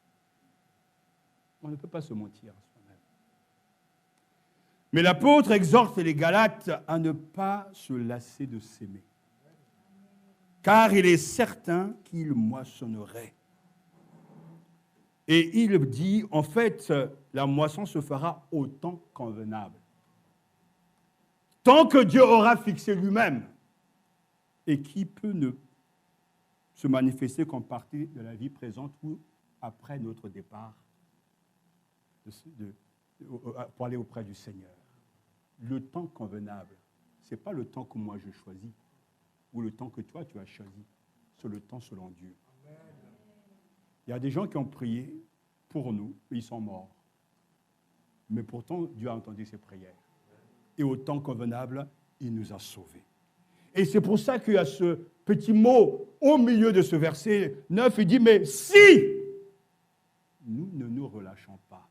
On ne peut pas se mentir à soi-même. Mais l'apôtre exhorte les Galates à ne pas se lasser de s'aimer, car il est certain qu'ils moissonneraient. Et il dit, en fait, la moisson se fera au temps convenable. Tant que Dieu aura fixé lui-même, et qui peut ne se manifester qu'en partie de la vie présente ou après notre départ pour aller auprès du Seigneur. Le temps convenable, ce n'est pas le temps que moi je choisis ou le temps que toi tu as choisi, c'est le temps selon Dieu. Il y a des gens qui ont prié pour nous, et ils sont morts. Mais pourtant, Dieu a entendu ces prières. Et au temps convenable, il nous a sauvés. Et c'est pour ça qu'il y a ce petit mot au milieu de ce verset 9, il dit, mais si nous ne nous relâchons pas,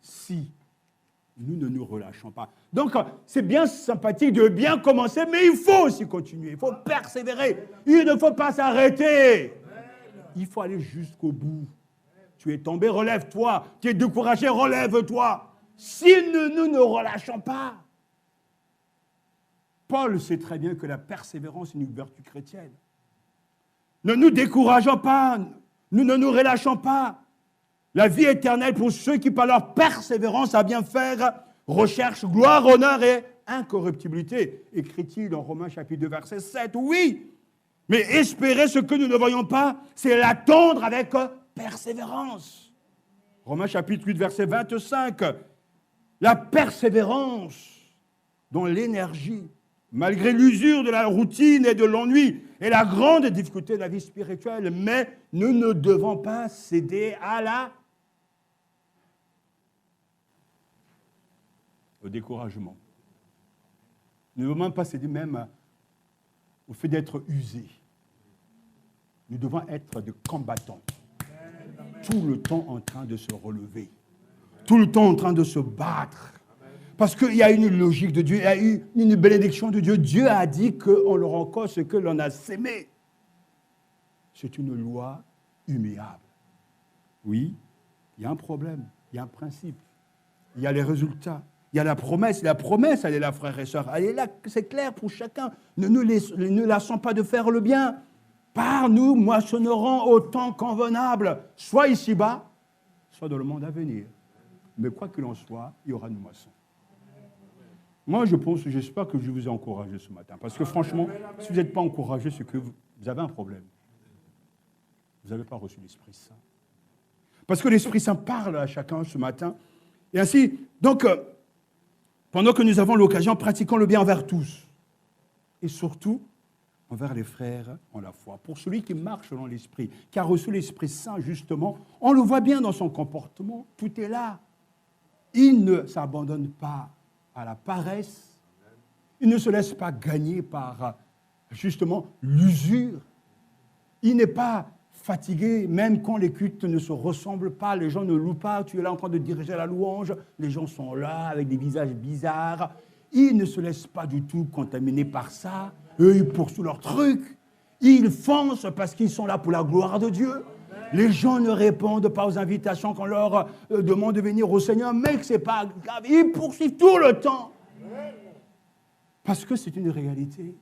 si nous ne nous relâchons pas. Donc, c'est bien sympathique de bien commencer, mais il faut aussi continuer, il faut persévérer, il ne faut pas s'arrêter. Il faut aller jusqu'au bout. Tu es tombé, relève-toi. Tu es découragé, relève-toi. Si nous ne relâchons pas, Paul sait très bien que la persévérance est une vertu chrétienne. Ne nous décourageons pas, nous ne nous relâchons pas. La vie éternelle pour ceux qui, par leur persévérance à bien faire, recherchent gloire, honneur et incorruptibilité. Écrit-il en Romains chapitre 2, verset 7. Oui, mais espérer ce que nous ne voyons pas, c'est l'attendre avec persévérance. Romains chapitre 8, verset 25. La persévérance dans l'énergie, malgré l'usure de la routine et de l'ennui et la grande difficulté de la vie spirituelle, mais nous ne devons pas céder au découragement. Nous ne devons même pas céder même au fait d'être usés. Nous devons être des combattants, tout le temps en train de se relever, tout le temps en train de se battre. Parce qu'il y a une logique de Dieu, il y a une bénédiction de Dieu. Dieu a dit qu'on leur encore ce que l'on a sémé. C'est une loi immuable. Oui, il y a un problème, il y a un principe, il y a les résultats, il y a la promesse. La promesse, elle est là, frères et sœurs. Elle est là, c'est clair pour chacun. Ne nous lassons pas de faire le bien. Par nous moissonnerons au temps convenable, soit ici-bas, soit dans le monde à venir. Mais quoi qu'il en soit, il y aura une moisson. Moi, j'espère que je vous ai encouragé ce matin. Parce que franchement, si vous n'êtes pas encouragé, c'est que vous avez un problème. Vous n'avez pas reçu l'Esprit Saint. Parce que l'Esprit Saint parle à chacun ce matin. Et ainsi, donc, pendant que nous avons l'occasion, pratiquons le bien envers tous. Et surtout, envers les frères en la foi. Pour celui qui marche dans l'Esprit, qui a reçu l'Esprit Saint, justement, on le voit bien dans son comportement, tout est là. Il ne s'abandonne pas à la paresse, il ne se laisse pas gagner par, justement, l'usure. Il n'est pas fatigué, même quand les cultes ne se ressemblent pas, les gens ne louent pas, tu es là en train de diriger la louange, les gens sont là avec des visages bizarres. Ils ne se laissent pas du tout contaminer par ça. Eux, ils poursuivent leur truc. Ils foncent parce qu'ils sont là pour la gloire de Dieu. Les gens ne répondent pas aux invitations qu'on leur demande de venir au Seigneur, mais que ce n'est pas grave. Ils poursuivent tout le temps. Parce que c'est une réalité.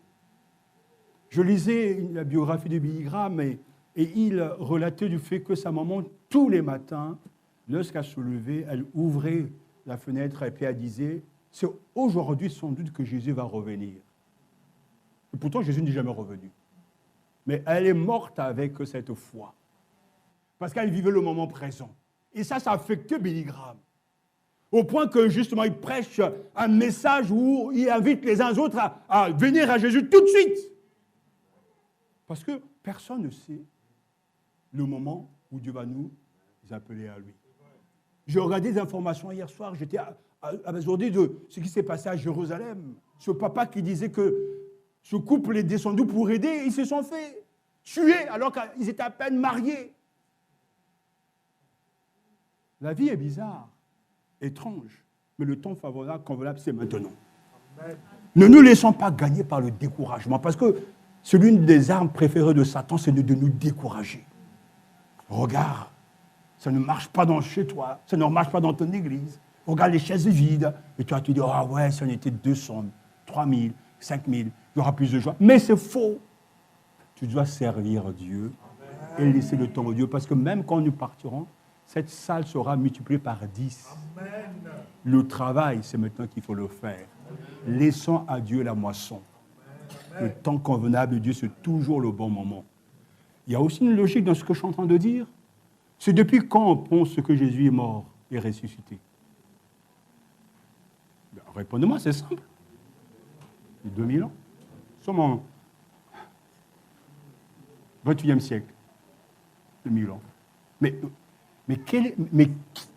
Je lisais la biographie de Billy Graham et il relatait du fait que sa maman, tous les matins, lorsqu'elle se levait, elle ouvrait la fenêtre et puis elle disait « C'est aujourd'hui sans doute que Jésus va revenir ». Et pourtant, Jésus n'est jamais revenu. Mais elle est morte avec cette foi. Parce qu'elle vivait le moment présent. Et ça affectait Billy Graham. Au point que, justement, il prêche un message où il invite les uns aux autres à venir à Jésus tout de suite. Parce que personne ne sait le moment où Dieu va nous appeler à lui. J'ai regardé des informations hier soir, j'étais abasourdi de ce qui s'est passé à Jérusalem. Ce papa qui disait que ce couple est descendu pour aider, ils se sont fait tuer alors qu'ils étaient à peine mariés. La vie est bizarre, étrange, mais le temps favorable, convenable, c'est maintenant. Amen. Ne nous laissons pas gagner par le découragement, parce que c'est l'une des armes préférées de Satan, c'est de nous décourager. Regarde, ça ne marche pas chez toi, ça ne marche pas dans ton église. Regarde les chaises vides, et toi tu dis, ah ouais, si on était 200, 3000, 5000, il y aura plus de joie. Mais c'est faux. Tu dois servir Dieu et laisser le temps au Dieu, parce que même quand nous partirons, cette salle sera multipliée par 10. Amen. Le travail, c'est maintenant qu'il faut le faire. Laissons à Dieu la moisson. Amen. Le temps convenable de Dieu, c'est toujours le bon moment. Il y a aussi une logique dans ce que je suis en train de dire. C'est depuis quand on pense que Jésus est mort et ressuscité? Ben, répondez-moi, c'est simple. Il y a 2000 ans. Nous sommes en 28e siècle. 2000 ans. Mais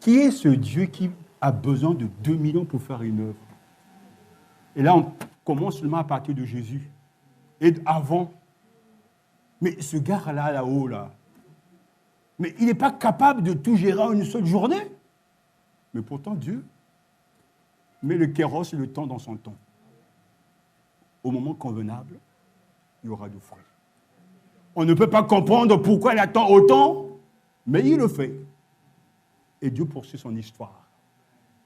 qui est ce Dieu qui a besoin de 2000 ans pour faire une œuvre? Et là, on commence seulement à partir de Jésus. Et avant. Mais ce gars-là, là-haut, là, mais il n'est pas capable de tout gérer en une seule journée. Mais pourtant, Dieu met le kéros et le temps dans son temps. Au moment convenable, il y aura du fruit. On ne peut pas comprendre pourquoi il attend autant, mais il le fait. Et Dieu poursuit son histoire.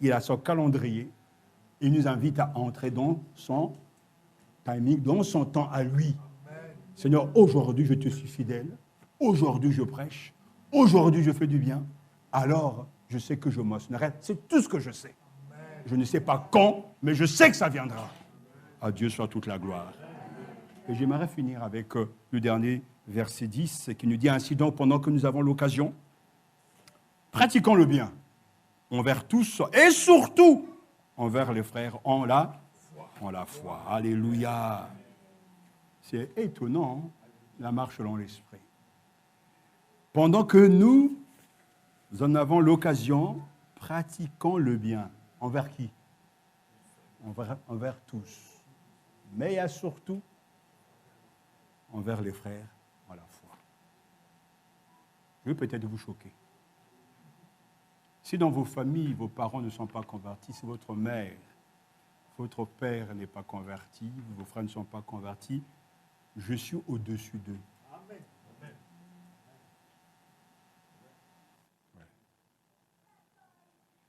Il a son calendrier. Il nous invite à entrer dans son timing, dans son temps à lui. Seigneur, aujourd'hui je te suis fidèle. Aujourd'hui je prêche. Aujourd'hui je fais du bien. Alors je sais que je moissonnerai. C'est tout ce que je sais. Je ne sais pas quand, mais je sais que ça viendra. À Dieu soit toute la gloire. Et j'aimerais finir avec le dernier verset 10 qui nous dit ainsi donc pendant que nous avons l'occasion, pratiquons le bien envers tous et surtout envers les frères en la foi. Alléluia. C'est étonnant, hein, la marche dans l'esprit. Pendant que nous en avons l'occasion, pratiquons le bien. Envers qui? Envers tous. Mais il y a surtout envers les frères en la foi. Je vais peut-être vous choquer. Si dans vos familles, vos parents ne sont pas convertis, si votre mère, votre père n'est pas converti, vos frères ne sont pas convertis, je suis au-dessus d'eux. Amen. Ouais.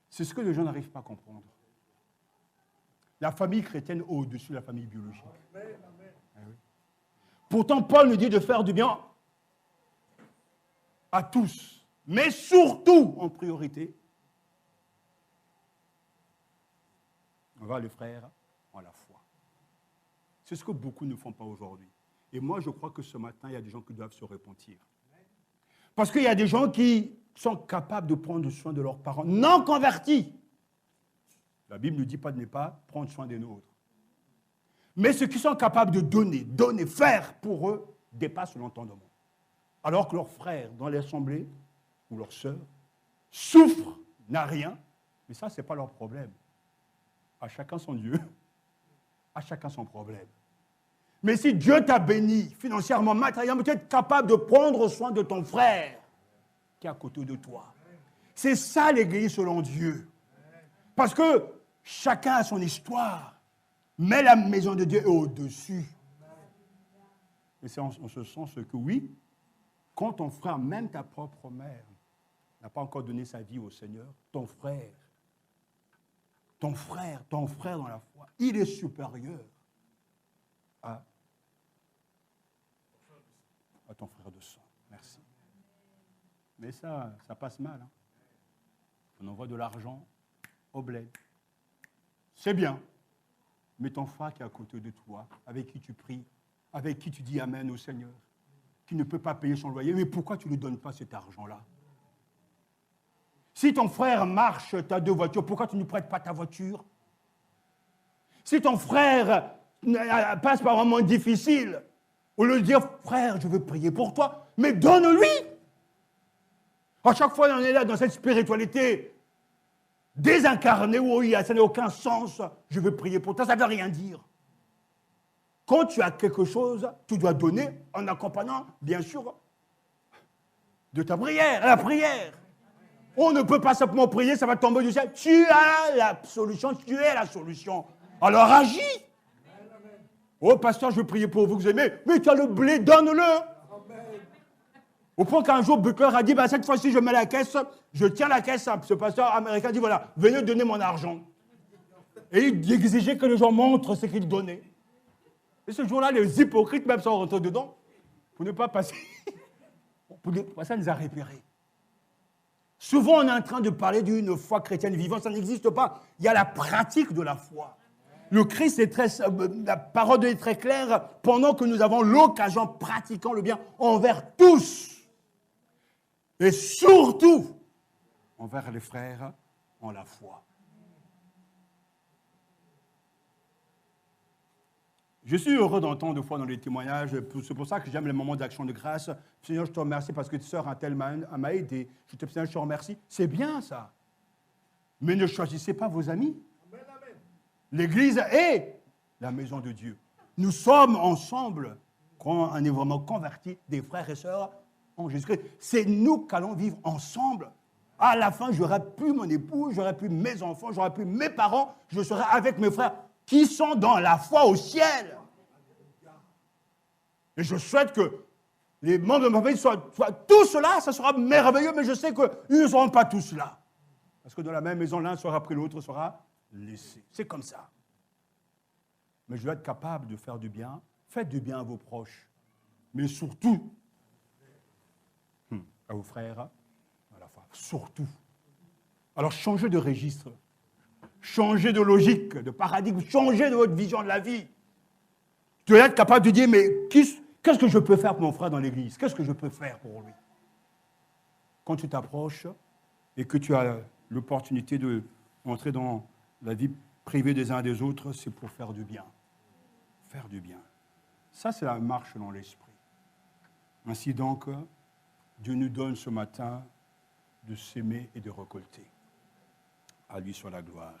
C'est ce que les gens n'arrivent pas à comprendre. La famille chrétienne est au-dessus de la famille biologique. Amen. Ah oui. Pourtant, Paul nous dit de faire du bien à tous, mais surtout en priorité envers les frères en la foi. C'est ce que beaucoup ne font pas aujourd'hui. Et moi, je crois que ce matin, il y a des gens qui doivent se repentir. Parce qu'il y a des gens qui sont capables de prendre soin de leurs parents non convertis. La Bible ne dit pas de ne pas prendre soin des nôtres. Mais ce qu'ils sont capables de donner, faire pour eux, dépasse l'entendement. Alors que leurs frères dans l'assemblée, ou leurs sœurs, souffrent, n'a rien, mais ça, ce n'est pas leur problème. À chacun son Dieu, à chacun son problème. Mais si Dieu t'a béni financièrement, matériellement, tu es capable de prendre soin de ton frère qui est à côté de toi. C'est ça l'Église selon Dieu. Parce que chacun a son histoire, mais la maison de Dieu est au-dessus. Et c'est en ce sens que oui, quand ton frère, même ta propre mère, n'a pas encore donné sa vie au Seigneur, ton frère dans la foi, il est supérieur à ton frère de sang. Merci. Mais ça passe mal. Hein. On envoie de l'argent au bled. C'est bien. Mais ton frère qui est à côté de toi, avec qui tu pries, avec qui tu dis Amen au Seigneur, qui ne peut pas payer son loyer, mais pourquoi tu ne lui donnes pas cet argent-là? Si ton frère marche, tu as 2 voitures, pourquoi tu ne prêtes pas ta voiture? Si ton frère passe par un moment difficile, au lieu de dire, frère, je veux prier pour toi, mais donne-lui. À chaque fois, on est là dans cette spiritualité désincarnée où ça n'a aucun sens. Je veux prier pour toi, ça ne veut rien dire. Quand tu as quelque chose, tu dois donner en accompagnant, bien sûr, de ta prière, la prière. On ne peut pas simplement prier, ça va tomber du ciel. Tu as la solution, tu es la solution. Alors agis. Oh, pasteur, je veux prier pour vous que vous aimez. Mais tu as le blé, donne-le. Au point qu'un jour, Butler a dit, cette fois-ci, je mets la caisse, je tiens la caisse. Ce pasteur américain dit, voilà, venez donner mon argent. Et il exigeait que les gens montrent ce qu'ils donnaient. Et ce jour-là, les hypocrites même sont rentrés dedans pour ne pas passer. Ça nous a repérés. Souvent, on est en train de parler d'une foi chrétienne vivante, ça n'existe pas. Il y a la pratique de la foi. Le Christ est la parole est très claire, pendant que nous avons l'occasion, pratiquant le bien envers tous. Et surtout, envers les frères en la foi. Je suis heureux d'entendre de fois dans les témoignages, c'est pour ça que j'aime les moments d'action de grâce. Seigneur, je te remercie parce que ta sœur un tel m'a aidé. Seigneur, je te remercie. C'est bien ça. Mais ne choisissez pas vos amis. Amen, amen. L'Église est la maison de Dieu. Nous sommes ensemble, quand on est vraiment convertis, des frères et sœurs en Jésus-Christ. C'est nous qu'allons vivre ensemble. À la fin, j'aurai plus mon époux, j'aurai plus mes enfants, j'aurai plus mes parents, je serai avec mes frères qui sont dans la foi au ciel. Et je souhaite que les membres de ma famille soient tous là, ça sera merveilleux, mais je sais qu'ils ne seront pas tous là. Parce que dans la même maison, l'un sera pris, l'autre sera laissé. C'est comme ça. Mais je dois être capable de faire du bien. Faites du bien à vos proches. Mais surtout, à vos frères, à la foi. Surtout. Alors changez de registre. Changez de logique, de paradigme. Changez de votre vision de la vie. Tu dois être capable de dire, mais qu'est-ce que je peux faire pour mon frère dans l'église? Qu'est-ce que je peux faire pour lui? Quand tu t'approches et que tu as l'opportunité d'entrer dans la vie privée des uns et des autres, c'est pour faire du bien. Faire du bien. Ça, c'est la marche dans l'esprit. Ainsi donc, Dieu nous donne ce matin de s'aimer et de récolter. À lui soit la gloire.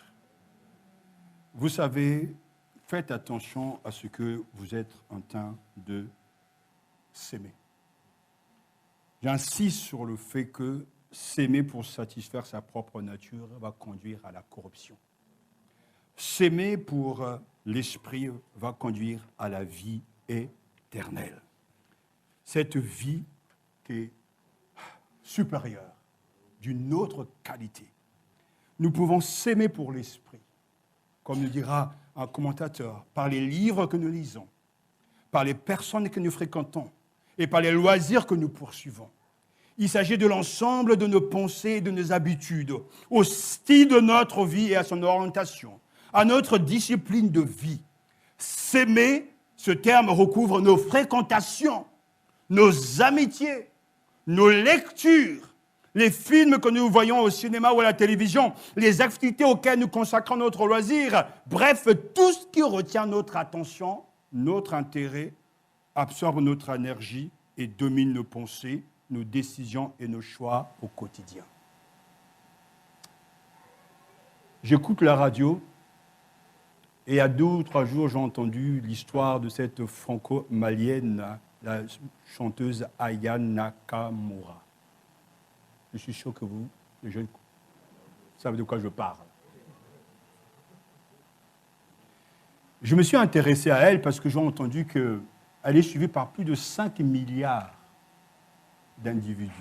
Vous savez, faites attention à ce que vous êtes en train de s'aimer. J'insiste sur le fait que s'aimer pour satisfaire sa propre nature va conduire à la corruption. S'aimer pour l'esprit va conduire à la vie éternelle. Cette vie qui est supérieure, d'une autre qualité. Nous pouvons s'aimer pour l'esprit, comme nous dira un commentateur, par les livres que nous lisons, par les personnes que nous fréquentons et par les loisirs que nous poursuivons. Il s'agit de l'ensemble de nos pensées et de nos habitudes, au style de notre vie et à son orientation, à notre discipline de vie. S'aimer, ce terme recouvre nos fréquentations, nos amitiés, nos lectures, les films que nous voyons au cinéma ou à la télévision, les activités auxquelles nous consacrons notre loisir, bref, tout ce qui retient notre attention, notre intérêt, absorbe notre énergie et domine nos pensées, nos décisions et nos choix au quotidien. J'écoute la radio et il y a 2 ou 3 jours, j'ai entendu l'histoire de cette franco-malienne, la chanteuse Aya Nakamura. Je suis sûr que vous, les jeunes, savez de quoi je parle. Je me suis intéressé à elle parce que j'ai entendu qu'elle est suivie par plus de 5 milliards d'individus.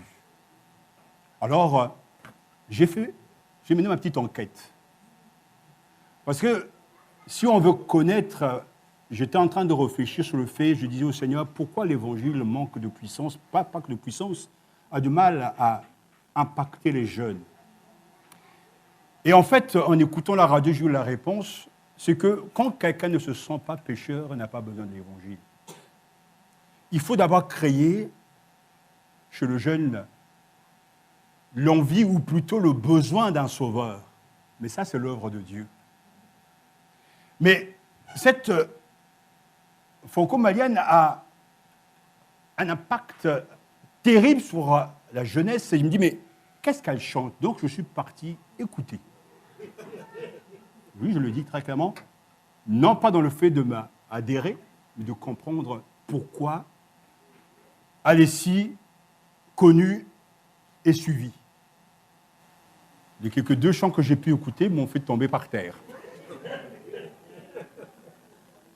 Alors, j'ai mené ma petite enquête. Parce que si on veut connaître, j'étais en train de réfléchir sur le fait, je disais au Seigneur, pourquoi l'Évangile manque de puissance, pas que de puissance, a du mal à impacter les jeunes. Et en fait, en écoutant la radio, j'ai eu la réponse, c'est que quand quelqu'un ne se sent pas pécheur, il n'a pas besoin de l'Évangile. Il faut d'abord créer chez le jeune l'envie ou plutôt le besoin d'un sauveur. Mais ça, c'est l'œuvre de Dieu. Mais cette franco-malienne a un impact terrible sur la jeunesse. Et je me dis, mais qu'est-ce qu'elle chante? Donc, je suis parti écouter. Oui, je le dis très clairement. Non pas dans le fait de m'adhérer, mais de comprendre pourquoi elle est si connue et suivie. Les quelques 2 chants que j'ai pu écouter m'ont fait tomber par terre.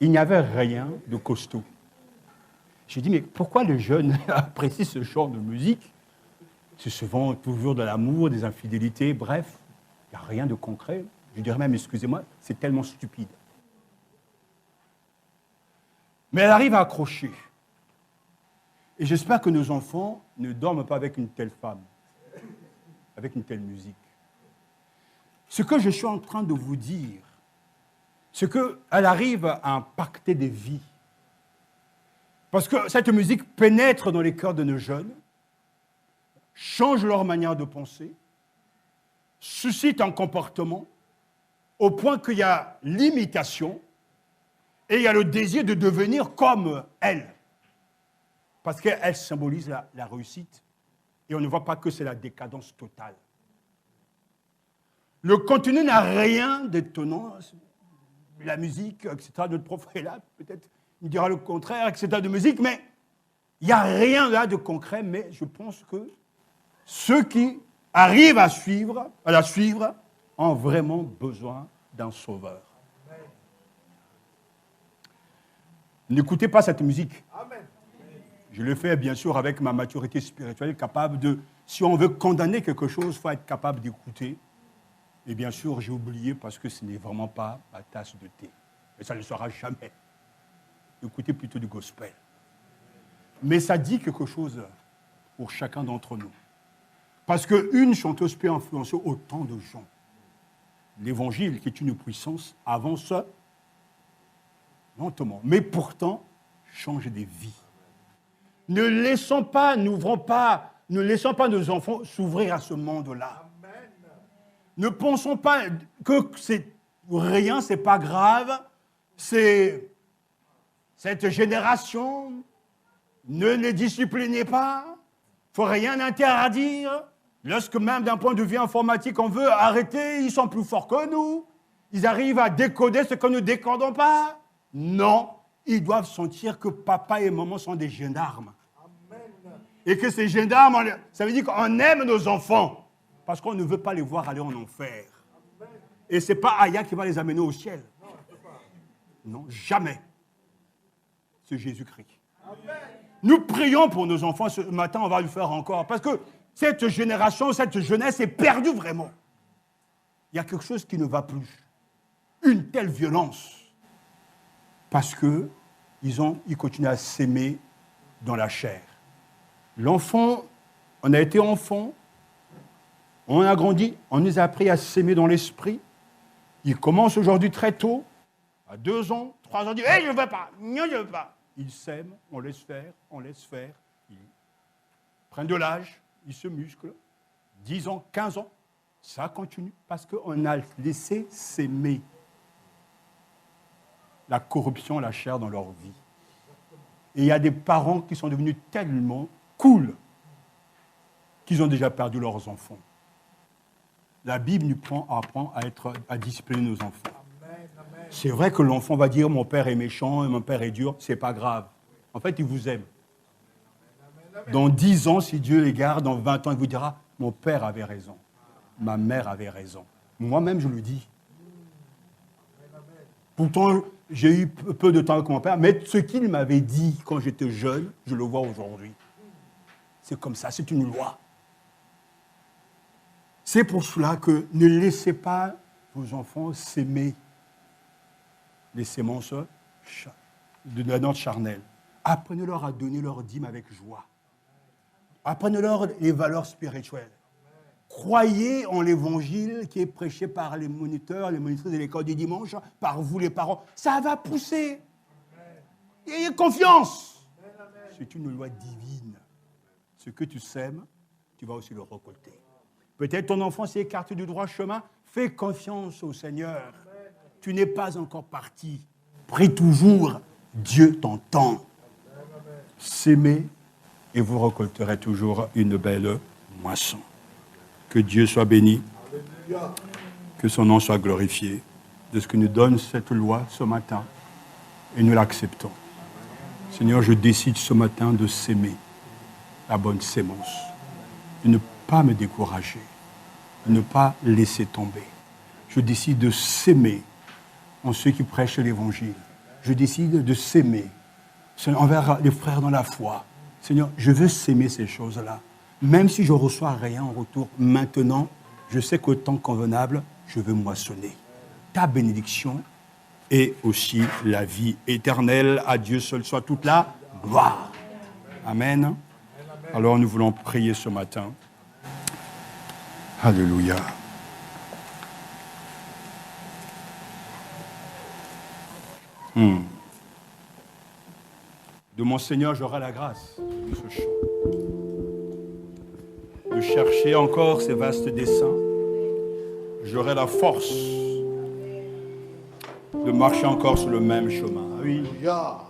Il n'y avait rien de costaud. J'ai dit, mais pourquoi les jeunes apprécient ce genre de musique? C'est souvent toujours de l'amour, des infidélités, bref, il n'y a rien de concret. Je dirais même, excusez-moi, c'est tellement stupide. Mais elle arrive à accrocher. Et j'espère que nos enfants ne dorment pas avec une telle femme, avec une telle musique. Ce que je suis en train de vous dire, c'est qu'elle arrive à impacter des vies. Parce que cette musique pénètre dans les cœurs de nos jeunes, change leur manière de penser, suscite un comportement, au point qu'il y a l'imitation et il y a le désir de devenir comme elle. Parce qu'elle symbolise la réussite. Et on ne voit pas que c'est la décadence totale. Le contenu n'a rien d'étonnant. La musique, etc., notre prof est là, peut-être il dira le contraire, etc., de musique, mais il n'y a rien là de concret, mais je pense que ceux qui arrivent à la suivre, ont vraiment besoin d'un sauveur. N'écoutez pas cette musique. Amen. Je le fais bien sûr avec ma maturité spirituelle, capable de, si on veut condamner quelque chose, il faut être capable d'écouter. Et bien sûr, j'ai oublié parce que ce n'est vraiment pas ma tasse de thé. Et ça ne le sera jamais. Écoutez plutôt du gospel. Mais ça dit quelque chose pour chacun d'entre nous. Parce qu'une chanteuse peut influencer autant de gens. L'évangile, qui est une puissance, avance lentement, mais pourtant change des vies. Ne laissons pas nos enfants s'ouvrir à ce monde-là. Ne pensons pas que c'est rien, c'est pas grave, c'est cette génération, ne les disciplinez pas, il ne faut rien interdire. Lorsque même d'un point de vue informatique, on veut arrêter, ils sont plus forts que nous, ils arrivent à décoder ce que nous ne décodons pas. Non, ils doivent sentir que papa et maman sont des gendarmes. Amen. Et que ces gendarmes, ça veut dire qu'on aime nos enfants. Parce qu'on ne veut pas les voir aller en enfer. Amen. Et ce n'est pas Aya qui va les amener au ciel. Non, jamais. C'est Jésus-Christ. Amen. Nous prions pour nos enfants. Ce matin, on va le faire encore. Parce que cette génération, cette jeunesse est perdue vraiment. Il y a quelque chose qui ne va plus. Une telle violence. Parce qu'ils continuent à s'aimer dans la chair. L'enfant, on a été enfant. On a grandi, on nous a appris à s'aimer dans l'esprit. Il commence aujourd'hui très tôt, à 2 ans, 3 ans, il dit hey, « je ne veux pas, non, je ne veux pas ». Il s'aime, on laisse faire, ils prennent de l'âge, ils se musclent, 10 ans, 15 ans, ça continue parce qu'on a laissé s'aimer la corruption, la chair dans leur vie. Et il y a des parents qui sont devenus tellement cool qu'ils ont déjà perdu leurs enfants. La Bible nous apprend à discipliner nos enfants. C'est vrai que l'enfant va dire « mon père est méchant et mon père est dur », c'est pas grave. En fait, il vous aime. Dans 10 ans, si Dieu les garde, dans 20 ans, il vous dira « mon père avait raison, ma mère avait raison ». Moi-même, je le dis. Pourtant, j'ai eu peu de temps avec mon père, mais ce qu'il m'avait dit quand j'étais jeune, je le vois aujourd'hui. C'est comme ça, c'est une loi. C'est pour cela que ne laissez pas vos enfants s'aimer les sémences de la note charnelle. Apprenez-leur à donner leur dîme avec joie. Apprenez-leur les valeurs spirituelles. Croyez en l'évangile qui est prêché par les moniteurs, les monitrices de l'école du dimanche, par vous les parents. Ça va pousser. Ayez confiance. C'est une loi divine. Ce que tu sèmes, tu vas aussi le récolter. Peut-être ton enfant s'est écarté du droit chemin. Fais confiance au Seigneur. Tu n'es pas encore parti. Prie toujours. Dieu t'entend. S'aimer et vous récolterez toujours une belle moisson. Que Dieu soit béni. Que son nom soit glorifié de ce que nous donne cette loi ce matin. Et nous l'acceptons. Seigneur, je décide ce matin de s'aimer la bonne sémence. De ne pas me décourager. De ne pas laisser tomber. Je décide de s'aimer en ceux qui prêchent l'Évangile. Je décide de s'aimer envers les frères dans la foi. Seigneur, je veux s'aimer ces choses-là. Même si je ne reçois rien en retour maintenant, je sais qu'au temps convenable, je veux moissonner. Ta bénédiction et aussi la vie éternelle. À Dieu seul soit toute la gloire. Amen. Alors nous voulons prier ce matin. Alléluia. De mon Seigneur, j'aurai la grâce de ce chant. De chercher encore ces vastes desseins. J'aurai la force de marcher encore sur le même chemin. Oui. Alléluia.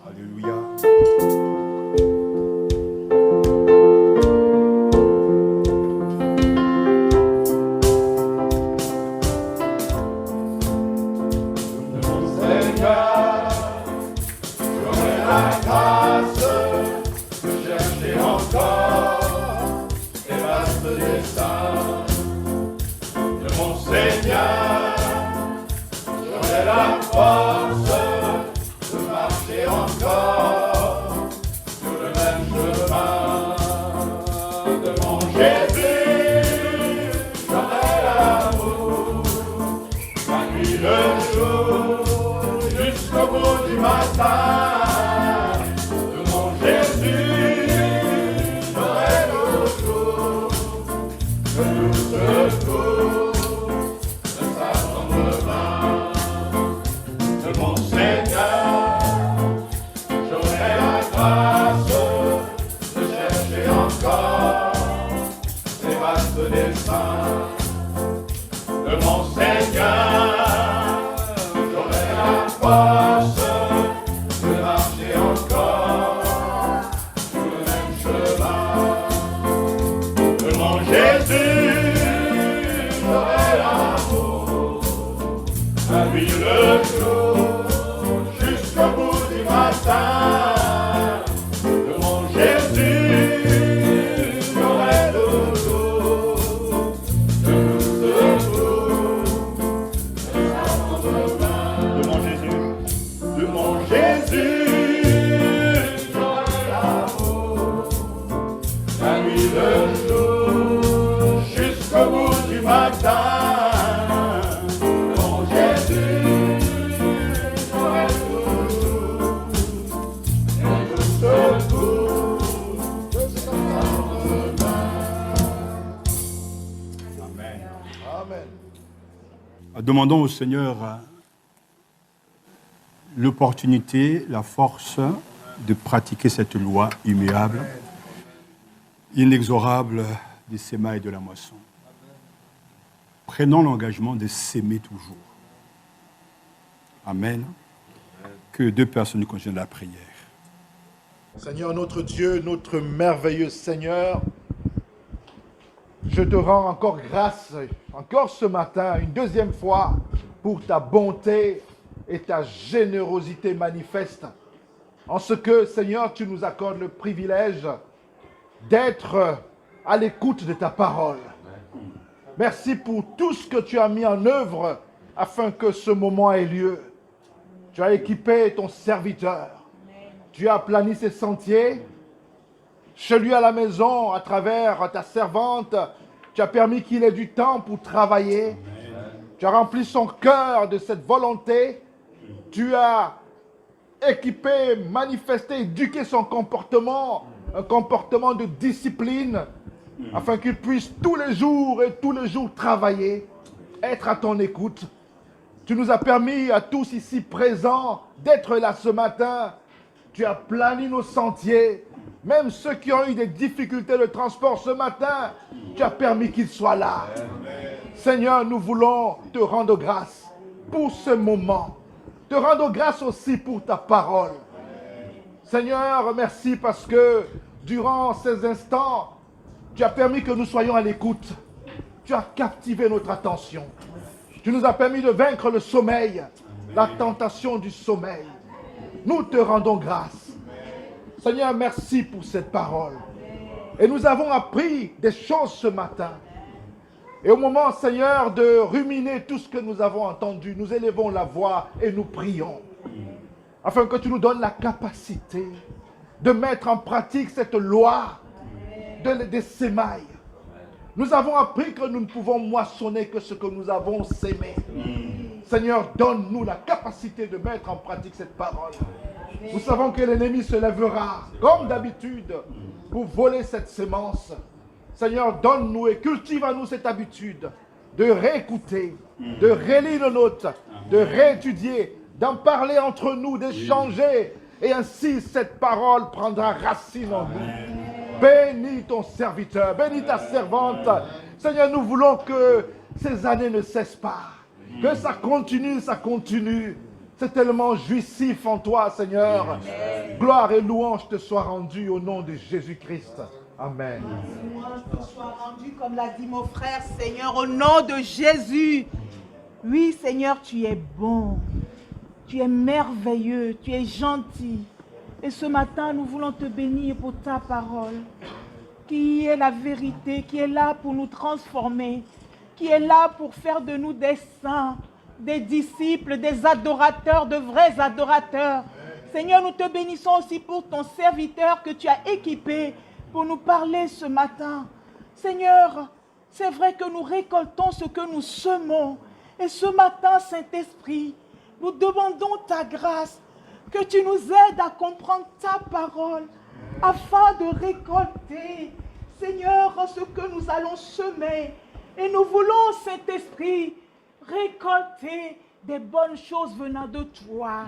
Demandons au Seigneur l'opportunité, la force de pratiquer cette loi immuable, inexorable des sémailles et de la moisson. prenons l'engagement de s'aimer toujours. Amen. Que deux personnes continuent la prière. Seigneur notre Dieu, notre merveilleux Seigneur, je te rends encore grâce, encore ce matin, une deuxième fois, pour ta bonté et ta générosité manifeste. En ce que, Seigneur, tu nous accordes le privilège d'être à l'écoute de ta parole. Merci pour tout ce que tu as mis en œuvre afin que ce moment ait lieu. Tu as équipé ton serviteur. Tu as aplani ses sentiers. Chez lui à la maison, à travers ta servante, tu as permis qu'il ait du temps pour travailler. Tu as rempli son cœur de cette volonté. Tu as équipé, manifesté, éduqué son comportement, un comportement de discipline, afin qu'il puisse tous les jours travailler, être à ton écoute. Tu nous as permis à tous ici présents d'être là ce matin. Tu as plani nos sentiers. Même ceux qui ont eu des difficultés de transport ce matin, tu as permis qu'ils soient là. Seigneur, nous voulons te rendre grâce pour ce moment. Te rendre grâce aussi pour ta parole. Seigneur, merci parce que durant ces instants, tu as permis que nous soyons à l'écoute. Tu as captivé notre attention. Tu nous as permis de vaincre le sommeil, la tentation du sommeil. Nous te rendons grâce. Seigneur, merci pour cette parole. Et nous avons appris des choses ce matin. Et au moment, Seigneur, de ruminer tout ce que nous avons entendu, nous élevons la voix et nous prions. Afin que tu nous donnes la capacité de mettre en pratique cette loi des sémailles. Nous avons appris que nous ne pouvons moissonner que ce que nous avons sémé. Seigneur, donne-nous la capacité de mettre en pratique cette parole. Nous savons que l'ennemi se lèvera, comme d'habitude, pour voler cette sémence. Seigneur, donne-nous et cultive à nous cette habitude de réécouter, de relire nos notes, de réétudier, d'en parler entre nous, d'échanger. Et ainsi, cette parole prendra racine en nous. Bénis ton serviteur, bénis ta servante. Seigneur, nous voulons que ces années ne cessent pas. Que ça continue, ça continue. C'est tellement jouissif en toi, Seigneur. Gloire et louange te soient rendues au nom de Jésus-Christ. Amen. Louange te soit rendue, comme l'a dit mon frère, Seigneur, au nom de Jésus. Oui, Seigneur, tu es bon. Tu es merveilleux, tu es gentil. Et ce matin, nous voulons te bénir pour ta parole, qui est la vérité, qui est là pour nous transformer, qui est là pour faire de nous des saints, des disciples, des adorateurs, de vrais adorateurs. Seigneur, nous te bénissons aussi pour ton serviteur que tu as équipé pour nous parler ce matin. Seigneur, c'est vrai que nous récoltons ce que nous semons. Et ce matin, Saint-Esprit, nous demandons ta grâce, que tu nous aides à comprendre ta parole, afin de récolter, Seigneur, ce que nous allons semer. Et nous voulons, Saint-Esprit, récolter des bonnes choses venant de toi.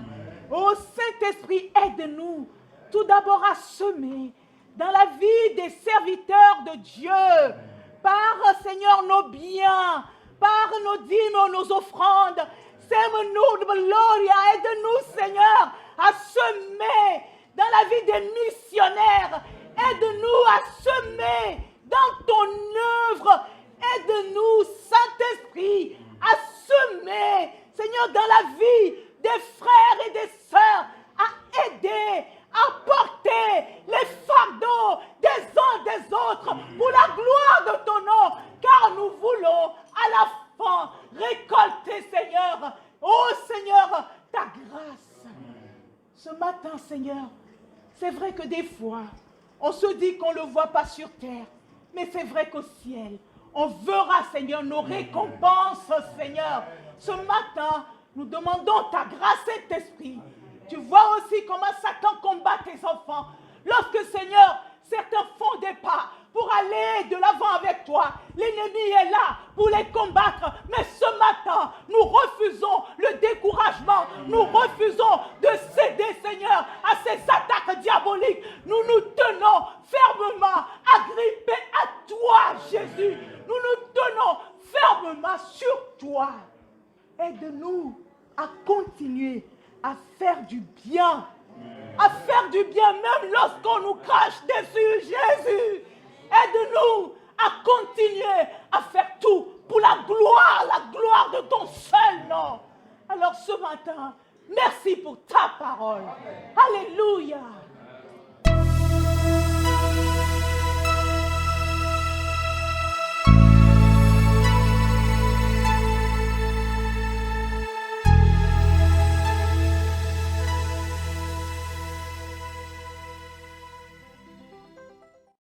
Oh Saint-Esprit, aide-nous tout d'abord à semer dans la vie des serviteurs de Dieu, par, Seigneur, nos biens, par nos dîmes, nos offrandes. Sème-nous, Gloria, aide-nous, Seigneur, à semer dans la vie des missionnaires. Aide-nous à semer dans ton œuvre. Aide-nous, Saint-Esprit, à semer, Seigneur, dans la vie des frères et des sœurs, à aider, à porter les fardeaux des uns des autres pour la gloire de ton nom, car nous voulons à la fin récolter, Seigneur, oh Seigneur, ta grâce. Ce matin, Seigneur, c'est vrai que des fois, on se dit qu'on ne le voit pas sur terre, mais c'est vrai qu'au ciel, on verra, Seigneur, nos récompenses, Seigneur. Ce matin, nous demandons ta grâce, Saint-Esprit. Tu vois aussi comment Satan combat tes enfants. Lorsque, Seigneur, certains font des pas pour aller de l'avant avec toi, l'ennemi est là pour les combattre. Mais ce matin, nous refusons le découragement. Nous refusons de céder, Seigneur, à ces attaques diaboliques. Nous nous tenons fermement agrippés à toi, Jésus. Nous nous tenons fermement à faire du bien même lorsqu'on nous crache dessus. Jésus, aide-nous à continuer à faire tout pour la gloire de ton seul nom. Alors ce matin, merci pour ta parole. Alléluia.